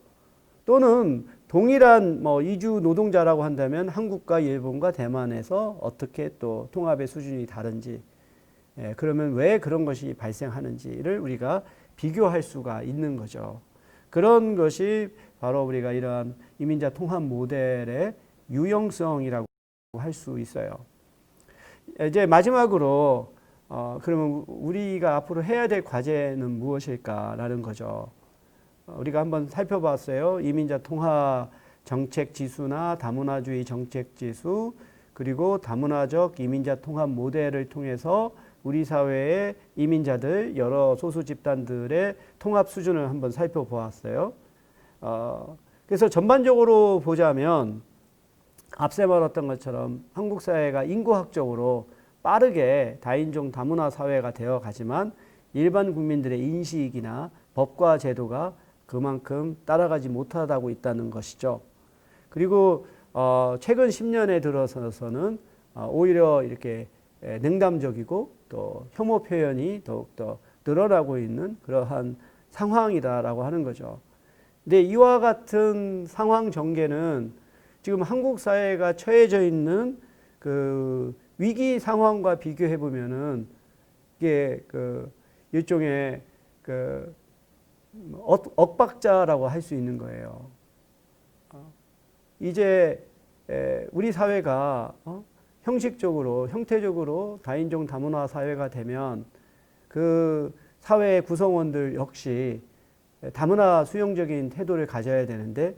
또는 동일한 이주 노동자라고 한다면 한국과 일본과 대만에서 어떻게 또 통합의 수준이 다른지, 그러면 왜 그런 것이 발생하는지를 우리가 비교할 수가 있는 거죠. 그런 것이 바로 우리가 이러한 이민자 통합 모델의 유용성이라고 할 수 있어요. 이제 마지막으로 그러면 우리가 앞으로 해야 될 과제는 무엇일까라는 거죠. 우리가 한번 살펴봤어요. 이민자 통합 정책 지수나 다문화주의 정책 지수, 그리고 다문화적 이민자 통합 모델을 통해서 우리 사회의 이민자들, 여러 소수 집단들의 통합 수준을 한번 살펴보았어요. 그래서 전반적으로 보자면 앞서 말했던 것처럼 한국 사회가 인구학적으로 빠르게 다인종 다문화 사회가 되어 가지만 일반 국민들의 인식이나 법과 제도가 그만큼 따라가지 못하고 있다는 것이죠. 그리고 최근 10년에 들어서는 오히려 이렇게 냉담적이고 또 혐오 표현이 더욱더 늘어나고 있는 그러한 상황이다라고 하는 거죠. 근데 이와 같은 상황 전개는 지금 한국 사회가 처해져 있는 그 위기 상황과 비교해 보면은 이게 그 일종의 그 엇박자라고 할 수 있는 거예요. 이제 우리 사회가 형식적으로, 형태적으로 다인종 다문화 사회가 되면 그 사회의 구성원들 역시 다문화 수용적인 태도를 가져야 되는데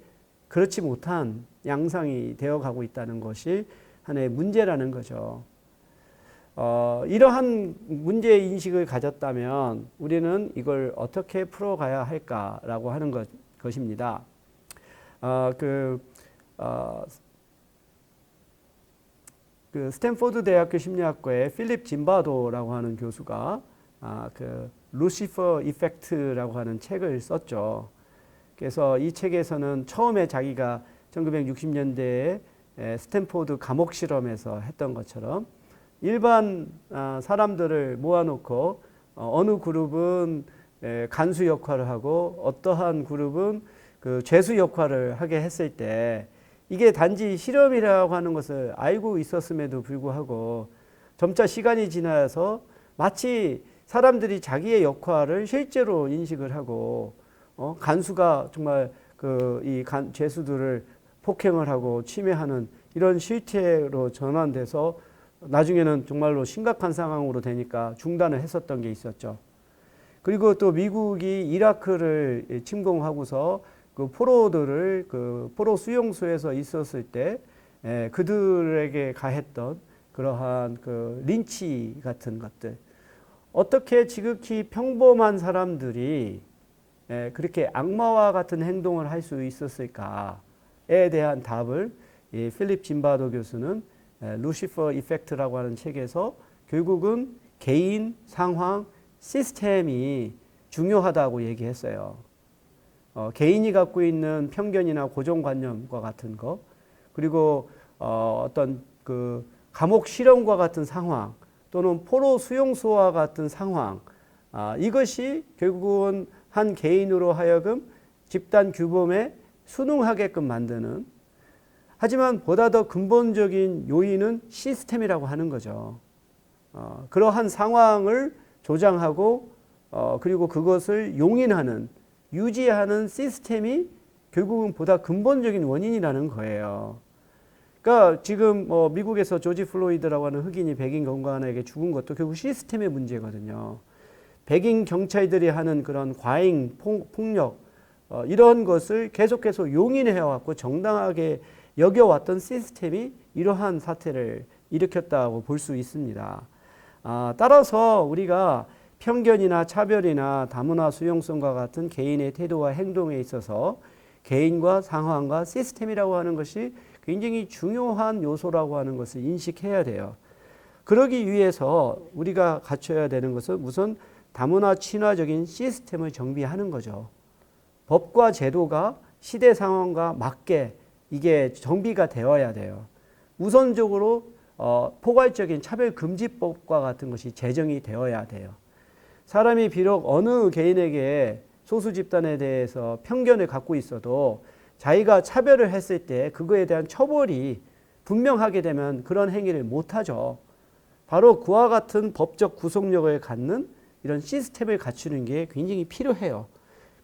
그렇지 못한 양상이 되어가고 있다는 것이 하나의 문제라는 거죠. 이러한 문제인식을 가졌다면 우리는 이걸 어떻게 풀어가야 할까라고 하는 것입니다. 그 스탠포드 대학교 심리학과의 필립 짐바도라고 하는 교수가 그 루시퍼 이펙트라고 하는 책을 썼죠. 그래서 이 책에서는 처음에 자기가 1960년대에 스탠포드 감옥 실험에서 했던 것처럼 일반 사람들을 모아놓고 어느 그룹은 간수 역할을 하고 어떠한 그룹은 그 죄수 역할을 하게 했을 때 이게 단지 실험이라고 하는 것을 알고 있었음에도 불구하고 점차 시간이 지나서 마치 사람들이 자기의 역할을 실제로 인식을 하고 간수가 정말 이 죄수들을 폭행을 하고 침해하는 이런 실태로 전환돼서 나중에는 정말로 심각한 상황으로 되니까 중단을 했었던 게 있었죠. 그리고 또 미국이 이라크를 침공하고서 그 포로들을 그 포로 수용소에서 있었을 때 그들에게 가했던 그러한 그 린치 같은 것들, 어떻게 지극히 평범한 사람들이 그렇게 악마와 같은 행동을 할 수 있었을까에 대한 답을 이 필립 짐바도 교수는 루시퍼 이펙트라고 하는 책에서 결국은 개인, 상황, 시스템이 중요하다고 얘기했어요. 개인이 갖고 있는 편견이나 고정관념과 같은 거, 그리고 어떤 그 감옥 실형과 같은 상황 또는 포로 수용소와 같은 상황, 이것이 결국은 한 개인으로 하여금 집단 규범에 순응하게끔 만드는, 하지만 보다 더 근본적인 요인은 시스템이라고 하는 거죠. 그러한 상황을 조장하고 그리고 그것을 용인하는, 유지하는 시스템이 결국은 보다 근본적인 원인이라는 거예요. 그러니까 지금 미국에서 조지 플로이드라고 하는 흑인이 백인 경관에게 죽은 것도 결국 시스템의 문제거든요. 백인 경찰들이 하는 그런 과잉 폭력, 이런 것을 계속해서 용인해왔고 정당하게 여겨왔던 시스템이 이러한 사태를 일으켰다고 볼 수 있습니다. 따라서 우리가 편견이나 차별이나 다문화 수용성과 같은 개인의 태도와 행동에 있어서 개인과 상황과 시스템이라고 하는 것이 굉장히 중요한 요소라고 하는 것을 인식해야 돼요. 그러기 위해서 우리가 갖춰야 되는 것은 우선 다문화 친화적인 시스템을 정비하는 거죠. 법과 제도가 시대 상황과 맞게 이게 정비가 되어야 돼요. 우선적으로 포괄적인 차별금지법과 같은 것이 제정이 되어야 돼요. 사람이 비록 어느 개인에게 소수 집단에 대해서 편견을 갖고 있어도 자기가 차별을 했을 때 그거에 대한 처벌이 분명하게 되면 그런 행위를 못하죠. 바로 그와 같은 법적 구속력을 갖는 이런 시스템을 갖추는 게 굉장히 필요해요.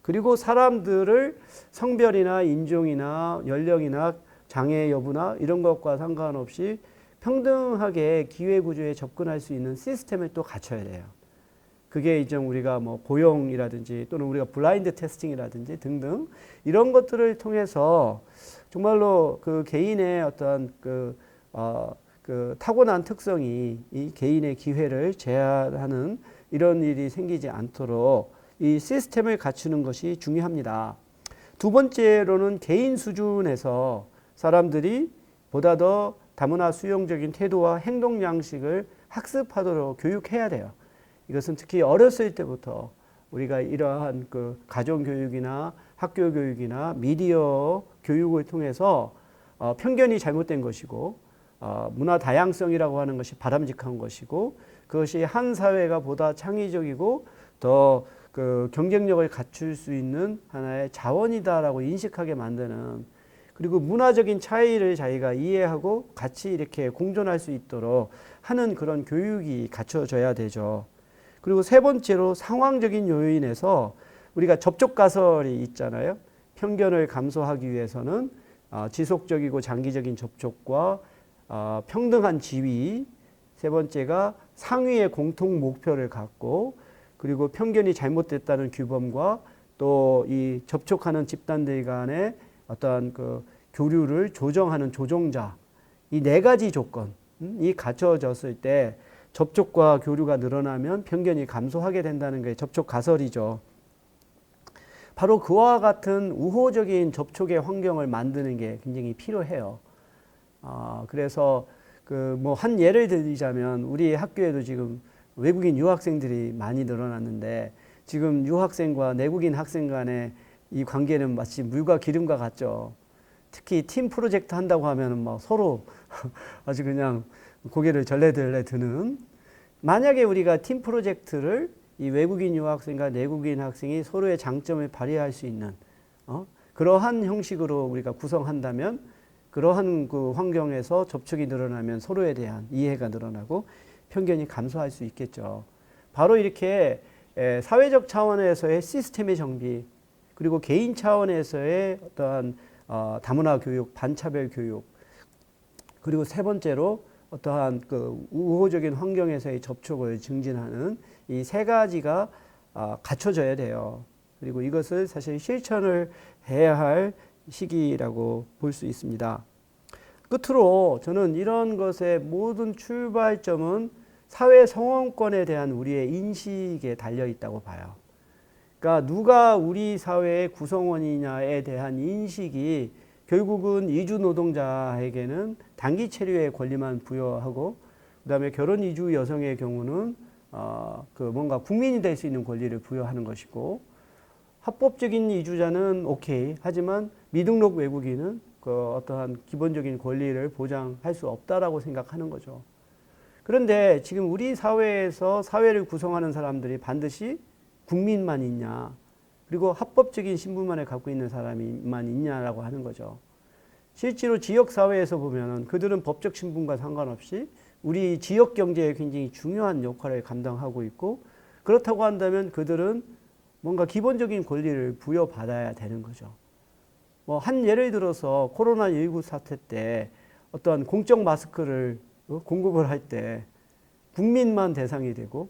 그리고 사람들을 성별이나 인종이나 연령이나 장애 여부나 이런 것과 상관없이 평등하게 기회구조에 접근할 수 있는 시스템을 또 갖춰야 돼요. 그게 이제 우리가 뭐 고용이라든지 또는 우리가 블라인드 테스팅이라든지 등등 이런 것들을 통해서 정말로 그 개인의 어떤 그 타고난 특성이 이 개인의 기회를 제한하는 이런 일이 생기지 않도록 이 시스템을 갖추는 것이 중요합니다. 두 번째로는 개인 수준에서 사람들이 보다 더 다문화 수용적인 태도와 행동 양식을 학습하도록 교육해야 돼요. 이것은 특히 어렸을 때부터 우리가 이러한 그 가정교육이나 학교 교육이나 미디어 교육을 통해서 편견이 잘못된 것이고 문화 다양성이라고 하는 것이 바람직한 것이고 그것이 한 사회가 보다 창의적이고 더 그 경쟁력을 갖출 수 있는 하나의 자원이다라고 인식하게 만드는, 그리고 문화적인 차이를 자기가 이해하고 같이 이렇게 공존할 수 있도록 하는 그런 교육이 갖춰져야 되죠. 그리고 세 번째로 상황적인 요인에서 우리가 접촉 가설이 있잖아요. 편견을 감소하기 위해서는 지속적이고 장기적인 접촉과 평등한 지위, 세 번째가 상위의 공통 목표를 갖고 그리고 편견이 잘못됐다는 규범과 또 이 접촉하는 집단들 간의 어떠한 그 교류를 조정하는 조종자, 이 네 가지 조건이 갖춰졌을 때 접촉과 교류가 늘어나면 편견이 감소하게 된다는 게 접촉 가설이죠. 바로 그와 같은 우호적인 접촉의 환경을 만드는 게 굉장히 필요해요. 그래서 그 뭐 한 예를 들자면 우리 학교에도 지금 외국인 유학생들이 많이 늘어났는데 지금 유학생과 내국인 학생 간의 이 관계는 마치 물과 기름과 같죠. 특히 팀 프로젝트 한다고 하면은 막 서로 아주 그냥 고개를 절레절레 드는, 만약에 우리가 팀 프로젝트를 이 외국인 유학생과 내국인 학생이 서로의 장점을 발휘할 수 있는 그러한 형식으로 우리가 구성한다면 그러한 그 환경에서 접촉이 늘어나면 서로에 대한 이해가 늘어나고 편견이 감소할 수 있겠죠. 바로 이렇게 사회적 차원에서의 시스템의 정비, 그리고 개인 차원에서의 어떠한 다문화 교육, 반차별 교육, 그리고 세 번째로 어떠한 그 우호적인 환경에서의 접촉을 증진하는 이 세 가지가 갖춰져야 돼요. 그리고 이것을 사실 실천을 해야 할 시기라고 볼 수 있습니다. 끝으로 저는 이런 것의 모든 출발점은 사회 성원권에 대한 우리의 인식에 달려 있다고 봐요. 그러니까 누가 우리 사회의 구성원이냐에 대한 인식이 결국은 이주 노동자에게는 단기 체류의 권리만 부여하고, 그다음에 결혼 이주 여성의 경우는 그 뭔가 국민이 될 수 있는 권리를 부여하는 것이고, 합법적인 이주자는 오케이 하지만 미등록 외국인은 그 어떠한 기본적인 권리를 보장할 수 없다라고 생각하는 거죠. 그런데 지금 우리 사회에서 사회를 구성하는 사람들이 반드시 국민만 있냐, 그리고 합법적인 신분만을 갖고 있는 사람만 있냐라고 하는 거죠. 실제로 지역 사회에서 보면 그들은 법적 신분과 상관없이 우리 지역 경제에 굉장히 중요한 역할을 감당하고 있고, 그렇다고 한다면 그들은 뭔가 기본적인 권리를 부여받아야 되는 거죠. 뭐 한 예를 들어서 코로나19 사태 때 어떠한 공적 마스크를 공급을 할 때 국민만 대상이 되고,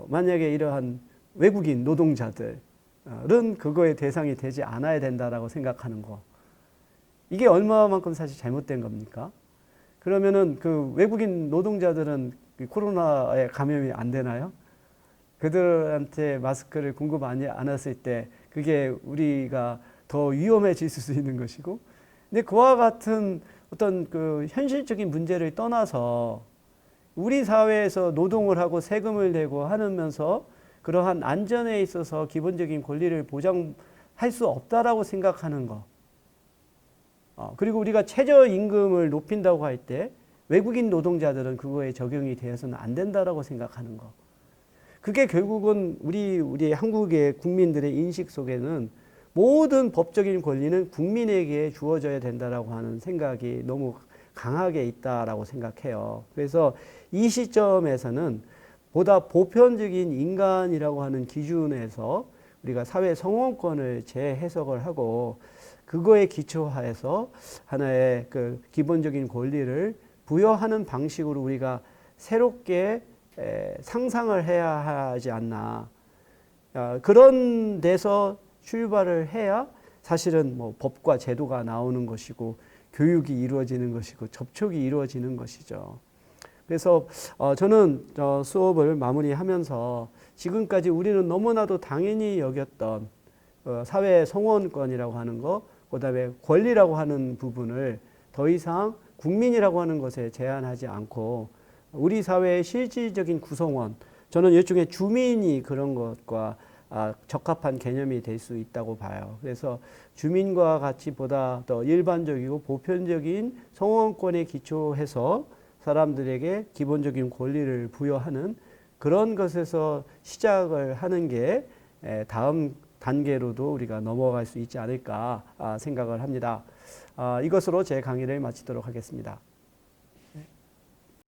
만약에 이러한 외국인 노동자들은 그거에 대상이 되지 않아야 된다라고 생각하는 거, 이게 얼마만큼 사실 잘못된 겁니까? 그러면은 그 외국인 노동자들은 코로나에 감염이 안 되나요? 그들한테 마스크를 공급 안 했을 때 그게 우리가 더 위험해질 수 있는 것이고, 근데 그와 같은 어떤 그 현실적인 문제를 떠나서 우리 사회에서 노동을 하고 세금을 내고 하면서 그러한 안전에 있어서 기본적인 권리를 보장할 수 없다라고 생각하는 거. 그리고 우리가 최저임금을 높인다고 할 때 외국인 노동자들은 그거에 적용이 되어서는 안 된다라고 생각하는 거. 그게 결국은 우리 한국의 국민들의 인식 속에는 모든 법적인 권리는 국민에게 주어져야 된다라고 하는 생각이 너무 강하게 있다라고 생각해요. 그래서 이 시점에서는 보다 보편적인 인간이라고 하는 기준에서 우리가 사회 성원권을 재해석을 하고, 그거에 기초하여서 하나의 그 기본적인 권리를 부여하는 방식으로 우리가 새롭게 상상을 해야 하지 않나. 그런 데서 출발을 해야 사실은 뭐 법과 제도가 나오는 것이고, 교육이 이루어지는 것이고, 접촉이 이루어지는 것이죠. 그래서 저는 수업을 마무리하면서 지금까지 우리는 너무나도 당연히 여겼던 사회 성원권이라고 하는 것, 그 다음에 권리라고 하는 부분을 더 이상 국민이라고 하는 것에 제한하지 않고 우리 사회의 실질적인 구성원, 저는 일종의 주민이 그런 것과 적합한 개념이 될 수 있다고 봐요. 그래서 주민과 같이 보다 더 일반적이고 보편적인 성원권에 기초해서 사람들에게 기본적인 권리를 부여하는 그런 것에서 시작을 하는 게 다음 단계로도 우리가 넘어갈 수 있지 않을까 생각을 합니다. 이것으로 제 강의를 마치도록 하겠습니다.